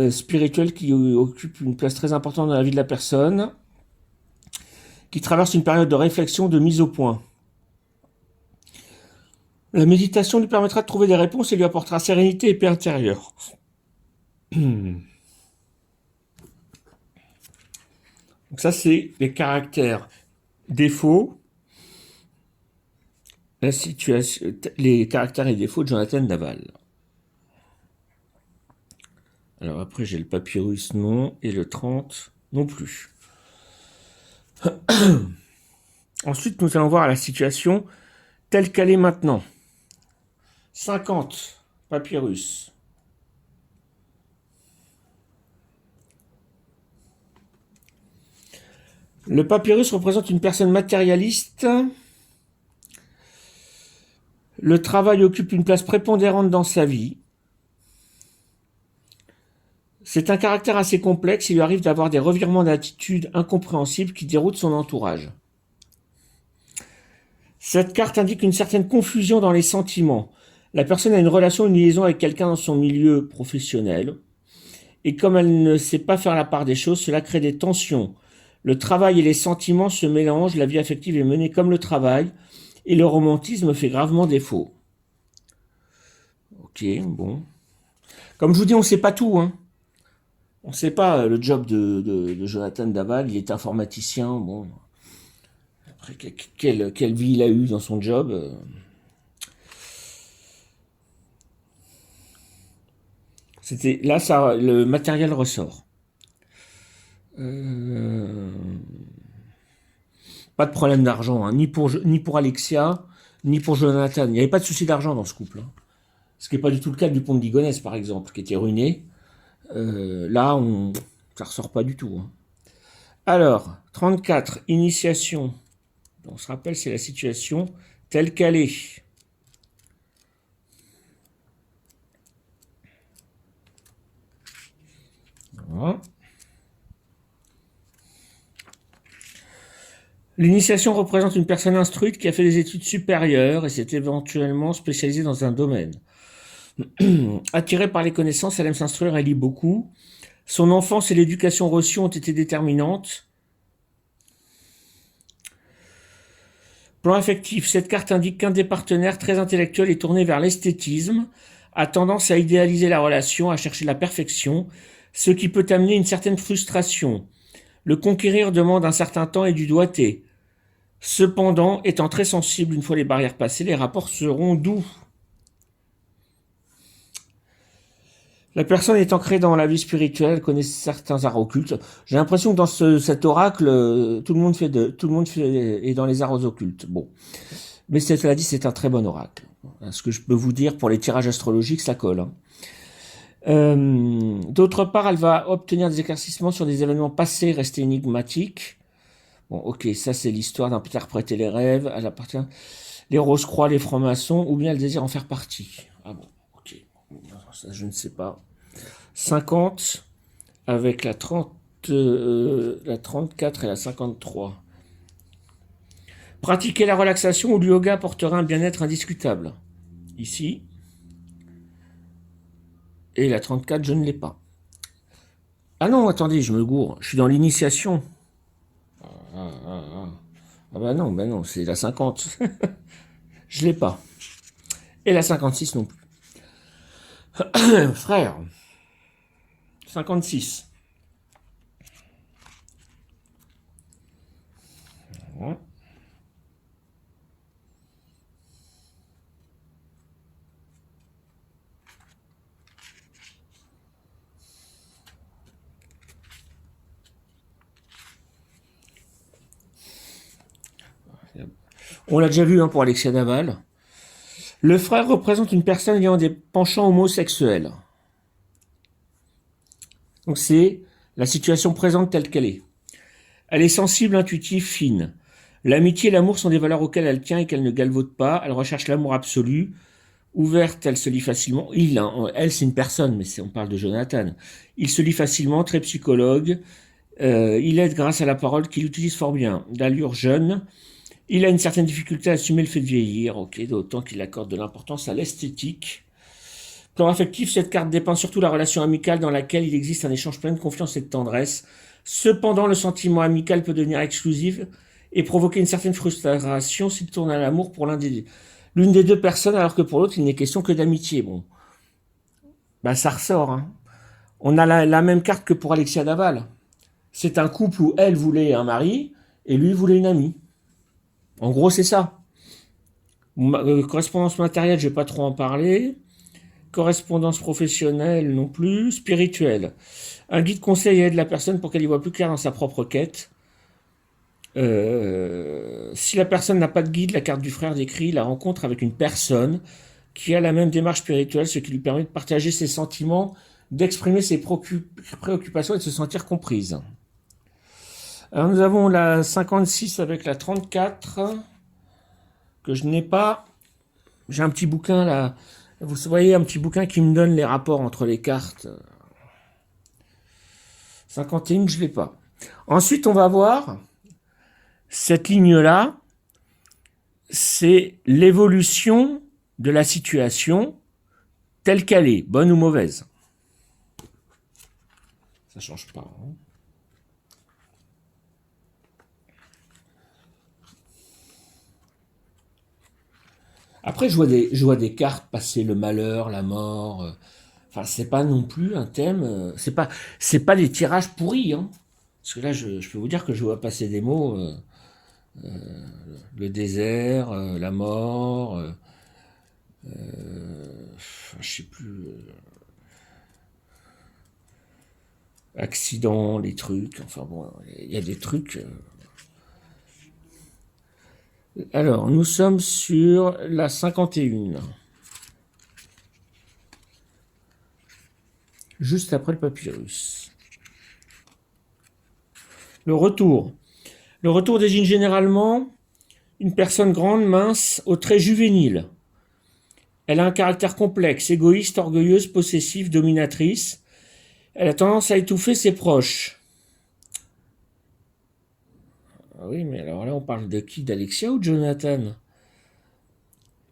spirituelle qui occupe une place très importante dans la vie de la personne, qui traverse une période de réflexion, de mise au point. La méditation lui permettra de trouver des réponses et lui apportera sérénité et paix intérieure. Donc ça, c'est les caractères défauts, la situation, les caractères et défauts de Jonathan Daval. Alors après, j'ai le papyrus non et le 30 non plus. Ensuite, nous allons voir la situation telle qu'elle est maintenant. 50 papyrus. Le papyrus représente une personne matérialiste. Le travail occupe une place prépondérante dans sa vie. C'est un caractère assez complexe, il lui arrive d'avoir des revirements d'attitude incompréhensibles qui déroutent son entourage. Cette carte indique une certaine confusion dans les sentiments. La personne a une relation, une liaison avec quelqu'un dans son milieu professionnel. Et comme elle ne sait pas faire la part des choses, cela crée des tensions. Le travail et les sentiments se mélangent, la vie affective est menée comme le travail, et le romantisme fait gravement défaut. Ok, bon. Comme je vous dis, on ne sait pas tout, hein. On ne sait pas le job de Jonathan Daval, il est informaticien, bon. Après, quelle vie il a eu dans son job Là, ça, le matériel ressort. Pas de problème d'argent, hein, ni pour Alexia, ni pour Jonathan. Il n'y avait pas de souci d'argent dans ce couple. Hein. Ce qui n'est pas du tout le cas du pont de Ligonnès, par exemple, qui était ruiné. Là, ça ressort pas du tout. Hein. Alors, 34, initiation. On se rappelle, c'est la situation telle qu'elle est. Voilà. L'initiation représente une personne instruite qui a fait des études supérieures et s'est éventuellement spécialisée dans un domaine. Attirée par les connaissances, elle aime s'instruire, elle lit beaucoup. Son enfance et l'éducation reçue ont été déterminantes. Plan affectif, cette carte indique qu'un des partenaires très intellectuel est tourné vers l'esthétisme, a tendance à idéaliser la relation, à chercher la perfection, ce qui peut amener une certaine frustration. Le conquérir demande un certain temps et du doigté. Cependant, étant très sensible, une fois les barrières passées, les rapports seront doux. La personne est ancrée dans la vie spirituelle, connaît certains arts occultes. J'ai l'impression que dans cet oracle, tout le monde est dans les arts occultes. Bon, mais cela dit, c'est un très bon oracle. Ce que je peux vous dire pour les tirages astrologiques, ça colle. Hein. D'autre part, elle va obtenir des éclaircissements sur des événements passés restés énigmatiques. Bon, ok, ça c'est l'histoire d'interpréter les rêves. Elle appartient les Rose-Croix, les francs-maçons, ou bien elle désire en faire partie. Ah bon, ok. Ça, je ne sais pas. 50 avec la 34 et la 53. Pratiquer la relaxation ou le yoga apportera un bien-être indiscutable. Ici. Et la 34, je ne l'ai pas. Ah non, attendez, je me gourre. Je suis dans l'initiation. Ah bah non, c'est la 50. Je l'ai pas. Et la 56 non plus. Frère. 56. On l'a déjà vu pour Alexia Daval. Le frère représente une personne ayant des penchants homosexuels. Donc c'est la situation présente telle qu'elle est. Elle est sensible, intuitive, fine. L'amitié et l'amour sont des valeurs auxquelles elle tient et qu'elle ne galvaude pas. Elle recherche l'amour absolu. Ouverte, elle se lie facilement. Elle, c'est une personne, mais on parle de Jonathan. Il se lie facilement, très psychologue. Il aide grâce à la parole qu'il utilise fort bien. D'allure jeune. Il a une certaine difficulté à assumer le fait de vieillir, d'autant qu'il accorde de l'importance à l'esthétique. Plan affectif, cette carte dépeint surtout la relation amicale dans laquelle il existe un échange plein de confiance et de tendresse. Cependant, le sentiment amical peut devenir exclusif et provoquer une certaine frustration s'il tourne à l'amour pour l'une des deux personnes, alors que pour l'autre, il n'est question que d'amitié. Bon, ça ressort. On a la même carte que pour Alexia Daval. C'est un couple où elle voulait un mari et lui voulait une amie. En gros, c'est ça. Correspondance matérielle, je vais pas trop en parler. Correspondance professionnelle non plus. Spirituelle. Un guide conseille et aide la personne pour qu'elle y voit plus clair dans sa propre quête. Si la personne n'a pas de guide, la carte du frère décrit la rencontre avec une personne qui a la même démarche spirituelle, ce qui lui permet de partager ses sentiments, d'exprimer ses préoccupations et de se sentir comprise. Alors nous avons la 56 avec la 34 que je n'ai pas. J'ai un petit bouquin là. Vous voyez un petit bouquin qui me donne les rapports entre les cartes. 51, je l'ai pas. Ensuite, on va voir cette ligne-là. C'est l'évolution de la situation telle qu'elle est, bonne ou mauvaise. Ça change pas. Après, je vois des cartes passer le malheur, la mort. Enfin, c'est pas non plus un thème. C'est pas des tirages pourris. Parce que là, je peux vous dire que je vois passer des mots. Le désert, la mort. Je sais plus. Accident, les trucs. Enfin bon, il y a des trucs. Alors, nous sommes sur la 51. Juste après le papyrus. Le retour. Le retour désigne généralement une personne grande, mince, aux traits juvéniles. Elle a un caractère complexe, égoïste, orgueilleuse, possessive, dominatrice. Elle a tendance à étouffer ses proches. Ah oui, mais alors là, on parle de qui? D'Alexia ou de Jonathan?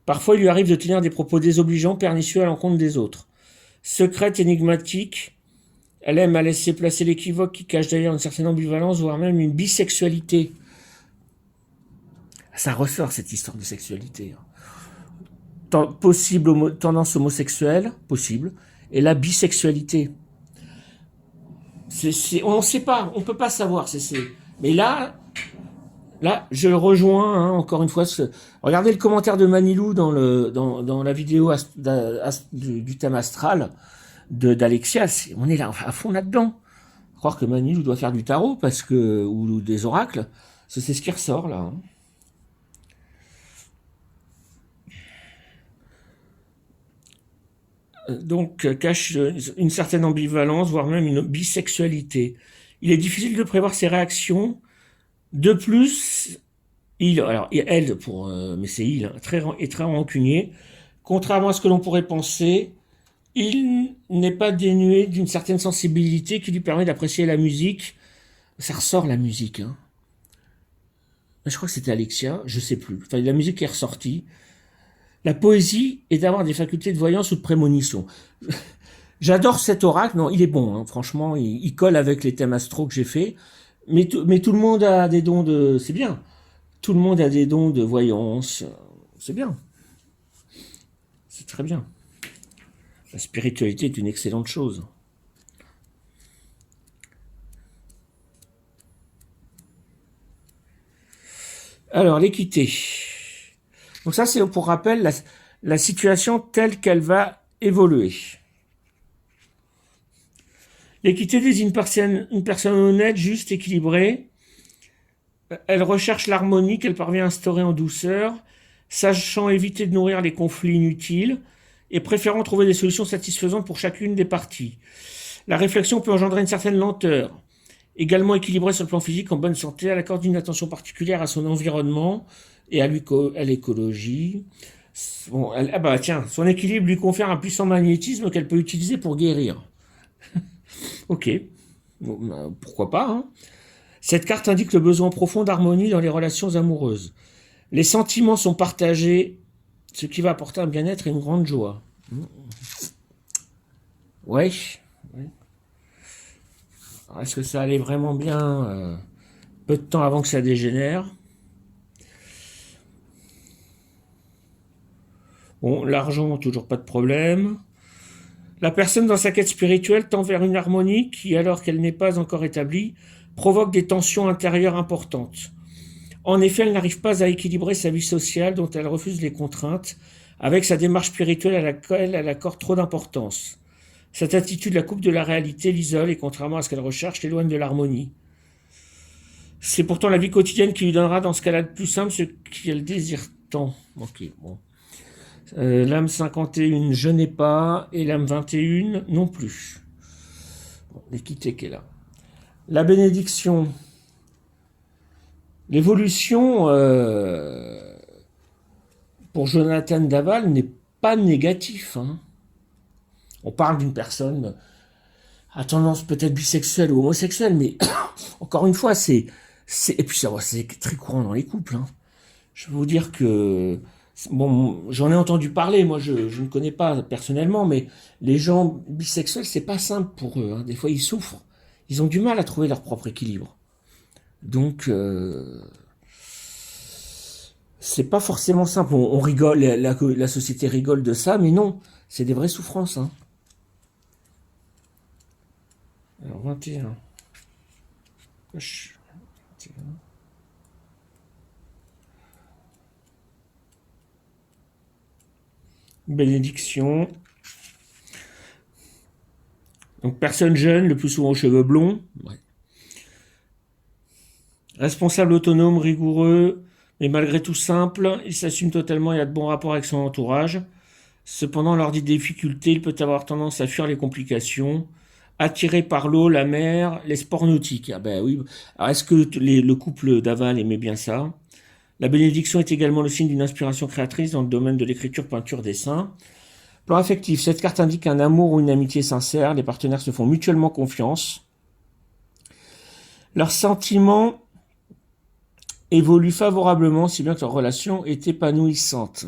Parfois, il lui arrive de tenir des propos désobligeants, pernicieux à l'encontre des autres. Secrète, énigmatique, elle aime à laisser placer l'équivoque qui cache d'ailleurs une certaine ambivalence, voire même une bisexualité. Ça ressort, cette histoire de sexualité. Tendance homosexuelle, possible, et la bisexualité. On ne sait pas, on ne peut pas savoir. Mais là, je le rejoins, encore une fois. Regardez le commentaire de Manilou dans la vidéo du thème astral d'Alexia. On est là à fond là-dedans. Croire que Manilou doit faire du tarot ou des oracles, c'est ce qui ressort là. Donc cache une certaine ambivalence, voire même une bisexualité. Il est difficile de prévoir ses réactions. De plus, mais c'est il, est très rancunier. Contrairement à ce que l'on pourrait penser, il n'est pas dénué d'une certaine sensibilité qui lui permet d'apprécier la musique. Ça ressort la musique. Je crois que c'était Alexia, je sais plus. Enfin, la musique est ressortie. La poésie est d'avoir des facultés de voyance ou de prémonition. J'adore cet oracle. Non, il est bon. Franchement, il colle avec les thèmes astro que j'ai fait. Mais tout le monde a des dons de... C'est bien. Tout le monde a des dons de voyance. C'est bien. C'est très bien. La spiritualité est une excellente chose. Alors, l'équité. Donc ça, c'est pour rappel la situation telle qu'elle va évoluer. L'équité désigne une personne honnête, juste, équilibrée, Elle recherche l'harmonie qu'elle parvient à instaurer en douceur, sachant éviter de nourrir les conflits inutiles et préférant trouver des solutions satisfaisantes pour chacune des parties. La réflexion peut engendrer une certaine lenteur. Également équilibrée sur le plan physique, en bonne santé, elle accorde une attention particulière à son environnement et à l'écologie. Bon, ah bah tiens, son équilibre lui confère un puissant magnétisme qu'elle peut utiliser pour guérir. Ok, bon, bah, pourquoi pas, hein. Cette carte indique le besoin profond d'harmonie dans les relations amoureuses. Les sentiments sont partagés, ce qui va apporter un bien-être et une grande joie. Ouais. Est-ce que ça allait vraiment bien peu de temps avant que ça dégénère? Bon, l'argent, toujours pas de problème. La personne dans sa quête spirituelle tend vers une harmonie qui, alors qu'elle n'est pas encore établie, provoque des tensions intérieures importantes. En effet, elle n'arrive pas à équilibrer sa vie sociale dont elle refuse les contraintes, avec sa démarche spirituelle à laquelle elle accorde trop d'importance. Cette attitude la coupe de la réalité, l'isole et contrairement à ce qu'elle recherche, l'éloigne de l'harmonie. C'est pourtant la vie quotidienne qui lui donnera dans ce qu'elle a de plus simple ce qu'elle désire tant. Ok, bon. L'âme 51, je n'ai pas, et l'âme 21 non plus. Bon, l'équité qui est là. La bénédiction. L'évolution pour Jonathan Daval n'est pas négatif, hein. On parle d'une personne à tendance peut-être bisexuelle ou homosexuelle, mais encore une fois, et puis c'est très courant dans les couples, hein. Je veux vous dire que bon, j'en ai entendu parler, moi je ne connais pas personnellement, mais les gens bisexuels, c'est pas simple pour eux, hein. Des fois ils souffrent, ils ont du mal à trouver leur propre équilibre. Donc c'est pas forcément simple. On rigole, la société rigole de ça, mais non, c'est des vraies souffrances, hein. Alors 21. Bénédiction. Donc personne jeune, le plus souvent aux cheveux blonds. Ouais. Responsable autonome, rigoureux, mais malgré tout simple, il s'assume totalement et a de bons rapports avec son entourage. Cependant, lors des difficultés, il peut avoir tendance à fuir les complications, attiré par l'eau, la mer, les sports nautiques. Ah ben oui. Alors est-ce que le couple d'Aval aimait bien ça? La bénédiction est également le signe d'une inspiration créatrice dans le domaine de l'écriture, peinture, dessin. Plan affectif, cette carte indique un amour ou une amitié sincère, les partenaires se font mutuellement confiance. Leurs sentiments évoluent favorablement, si bien que leur relation est épanouissante.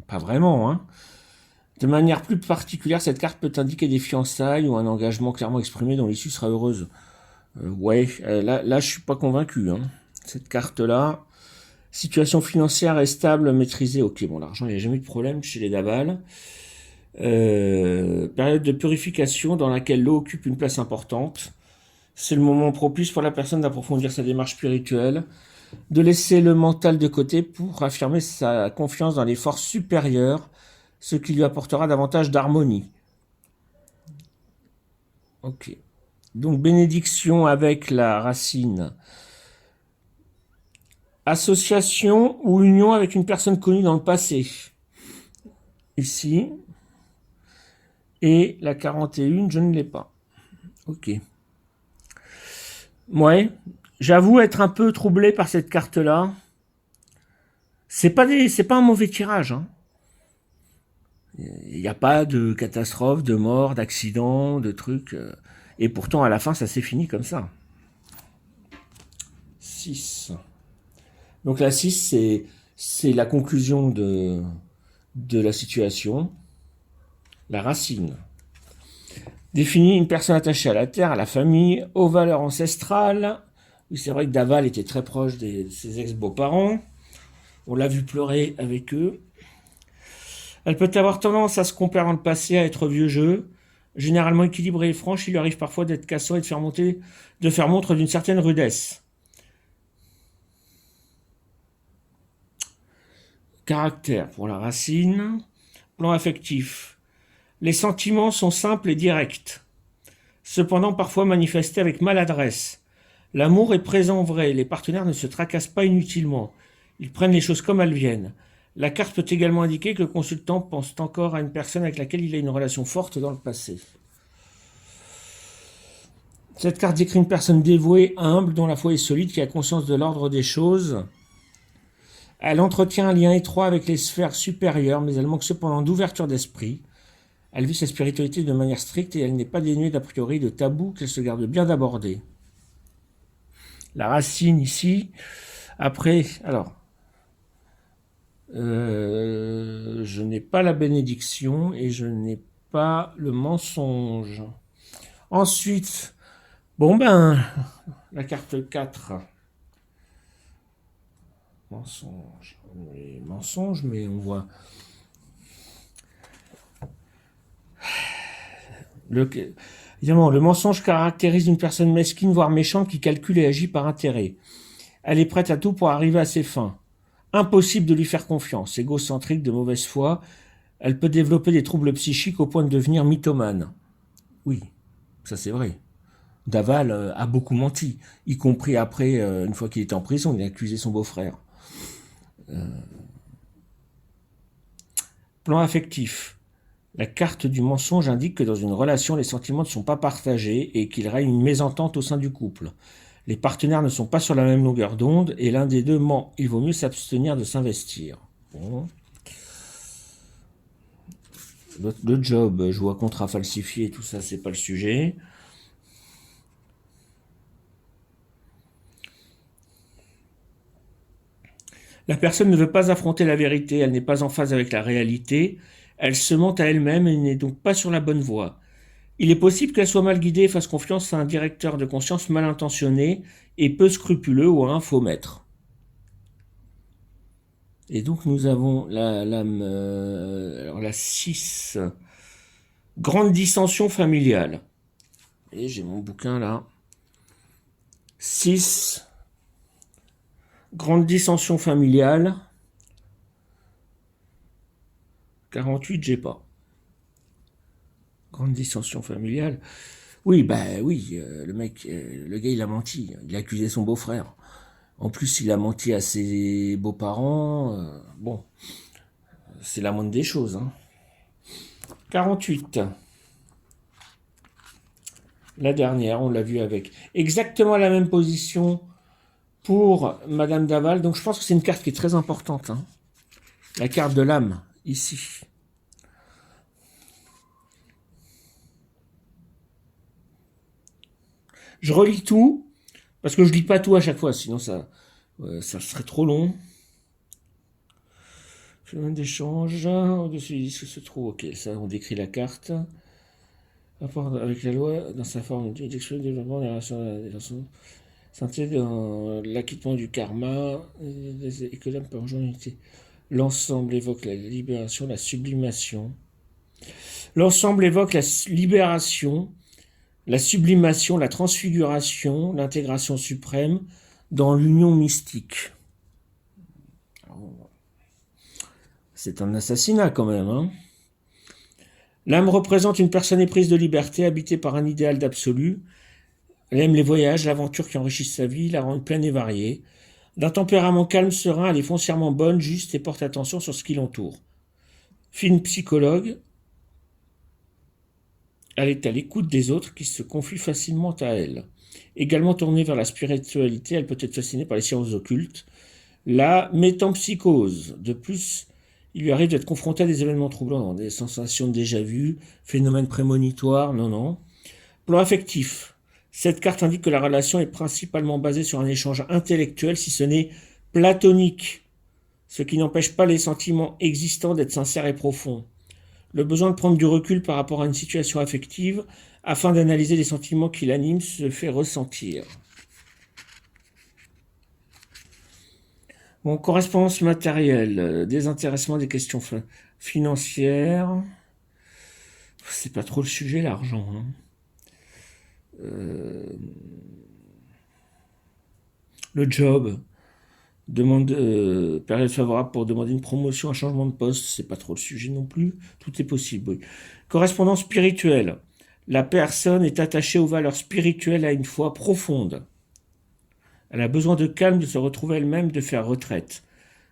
Pas vraiment, hein. De manière plus particulière, cette carte peut indiquer des fiançailles ou un engagement clairement exprimé dont l'issue sera heureuse. Là, je suis pas convaincu, hein. Cette carte-là, situation financière est stable, maîtrisée. Ok, bon, l'argent, il n'y a jamais eu de problème chez les Daval. Période de purification dans laquelle l'eau occupe une place importante. C'est le moment propice pour la personne d'approfondir sa démarche spirituelle, de laisser le mental de côté pour affirmer sa confiance dans les forces supérieures, ce qui lui apportera davantage d'harmonie. Ok. Donc, bénédiction avec la racine. Association ou union avec une personne connue dans le passé. Ici. Et la 41, je ne l'ai pas. Ok. Ouais. J'avoue être un peu troublé par cette carte-là. C'est pas un mauvais tirage, hein. Il n'y a pas de catastrophe, de mort, d'accident, de trucs. Et pourtant, à la fin, ça s'est fini comme ça. 6. Donc la 6, c'est la conclusion de la situation. La racine. Définit une personne attachée à la terre, à la famille, aux valeurs ancestrales. Oui, c'est vrai que Daval était très proche de ses ex-beaux-parents. On l'a vu pleurer avec eux. Elle peut avoir tendance à se comparer dans le passé, à être vieux jeu. Généralement équilibrée et franche, il lui arrive parfois d'être cassant et de faire montre d'une certaine rudesse. Caractère pour la racine. Plan affectif. Les sentiments sont simples et directs. Cependant parfois manifestés avec maladresse. L'amour est présent vrai, les partenaires ne se tracassent pas inutilement. Ils prennent les choses comme elles viennent. La carte peut également indiquer que le consultant pense encore à une personne avec laquelle il a une relation forte dans le passé. Cette carte décrit une personne dévouée, humble, dont la foi est solide, qui a conscience de l'ordre des choses. Elle entretient un lien étroit avec les sphères supérieures, mais elle manque cependant d'ouverture d'esprit. Elle vit sa spiritualité de manière stricte et elle n'est pas dénuée d'a priori de tabous qu'elle se garde bien d'aborder. La racine ici, après, alors, je n'ai pas la bénédiction et je n'ai pas le mensonge. Ensuite, bon ben, la carte 4. Mensonge, mais on voit. Évidemment, le mensonge caractérise une personne mesquine, voire méchante, qui calcule et agit par intérêt. Elle est prête à tout pour arriver à ses fins. Impossible de lui faire confiance. Égocentrique, de mauvaise foi, elle peut développer des troubles psychiques au point de devenir mythomane. Oui, ça c'est vrai. Daval a beaucoup menti, y compris après, une fois qu'il était en prison, il a accusé son beau-frère. Plan affectif. La carte du mensonge indique que dans une relation, les sentiments ne sont pas partagés et qu'il règne une mésentente au sein du couple. Les partenaires ne sont pas sur la même longueur d'onde et l'un des deux ment. Il vaut mieux s'abstenir de s'investir. Bon. Le job, je vois contrat falsifié, tout ça, c'est pas le sujet. La personne ne veut pas affronter la vérité, elle n'est pas en phase avec la réalité, elle se ment à elle-même et n'est donc pas sur la bonne voie. Il est possible qu'elle soit mal guidée et fasse confiance à un directeur de conscience mal intentionné et peu scrupuleux ou à un faux maître. Et donc nous avons la 6. Grande dissension familiale. Et j'ai mon bouquin là. 6. Grande dissension familiale. 48, j'ai pas. Grande dissension familiale. Oui, le mec, le gars, il a menti. Il a accusé son beau-frère. En plus, il a menti à ses beaux-parents. Bon, c'est la moindre des choses. 48. La dernière, on l'a vu avec exactement la même position pour Madame Daval. Donc, je pense que c'est une carte qui est très importante. La carte de l'âme, ici. Je relis tout, parce que je lis pas tout à chaque fois, sinon ça serait trop long. Chemin d'échange, au-dessus du disque se trouve, ok, ça on décrit la carte. Rapport avec la loi, dans sa forme d'expression de développement des relations, santé dans l'acquittement du karma, et que l'âme peut rejoindre l'unité. L'ensemble évoque la libération, la sublimation. L'ensemble évoque la libération, la sublimation, la transfiguration, l'intégration suprême dans l'union mystique. C'est un assassinat quand même. L'âme représente une personne éprise de liberté, habitée par un idéal d'absolu. Elle aime les voyages, l'aventure qui enrichissent sa vie, la rendent pleine et variée. D'un tempérament calme, serein, elle est foncièrement bonne, juste et porte attention sur ce qui l'entoure. Fine psychologue, elle est à l'écoute des autres qui se confient facilement à elle. Également tournée vers la spiritualité, elle peut être fascinée par les sciences occultes. La métempsychose. De plus, il lui arrive d'être confrontée à des événements troublants, des sensations déjà vues, phénomènes prémonitoires, non. Plan affectif. Cette carte indique que la relation est principalement basée sur un échange intellectuel, si ce n'est platonique, ce qui n'empêche pas les sentiments existants d'être sincères et profonds. Le besoin de prendre du recul par rapport à une situation affective, afin d'analyser les sentiments qui l'animent, se fait ressentir. Bon, correspondance matérielle, désintéressement des questions financières. C'est pas trop le sujet, l'argent. Le job. Période favorable pour demander une promotion, un changement de poste, c'est pas trop le sujet non plus. Tout est possible, oui. Correspondance spirituelle. La personne est attachée aux valeurs spirituelles à une foi profonde. Elle a besoin de calme, de se retrouver elle-même, de faire retraite.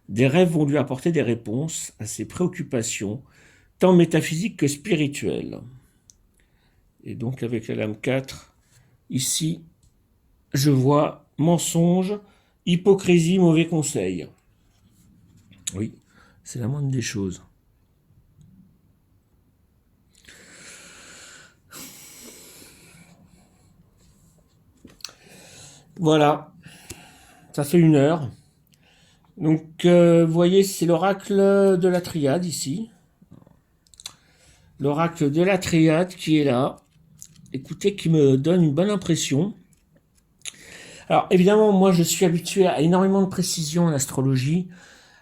Des rêves vont lui apporter des réponses à ses préoccupations, tant métaphysiques que spirituelles. Et donc avec la lame 4, ici, je vois mensonge, hypocrisie, mauvais conseil. Oui, c'est la moindre des choses. Voilà, ça fait 1 heure. Donc, vous voyez, c'est l'oracle de la triade ici. L'oracle de la triade qui est là. Écoutez, qui me donne une bonne impression. Alors, évidemment, moi, je suis habitué à énormément de précision en astrologie,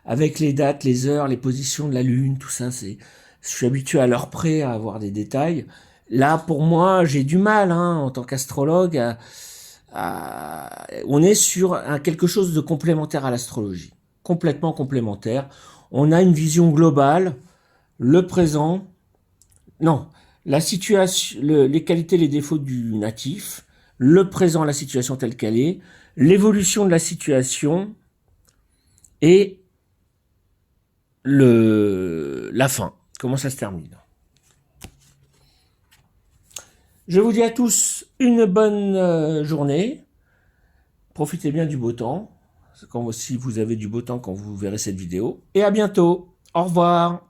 avec les dates, les heures, les positions de la Lune, tout ça. Je suis habitué à l'heure près à avoir des détails. Là, pour moi, j'ai du mal, en tant qu'astrologue, on est sur quelque chose de complémentaire à l'astrologie, complètement complémentaire. On a une vision globale, le présent, non, la situation, les qualités, les défauts du natif, le présent, la situation telle qu'elle est, l'évolution de la situation et la fin, comment ça se termine. Je vous dis à tous une bonne journée. Profitez bien du beau temps, si vous avez du beau temps quand vous verrez cette vidéo. Et à bientôt. Au revoir.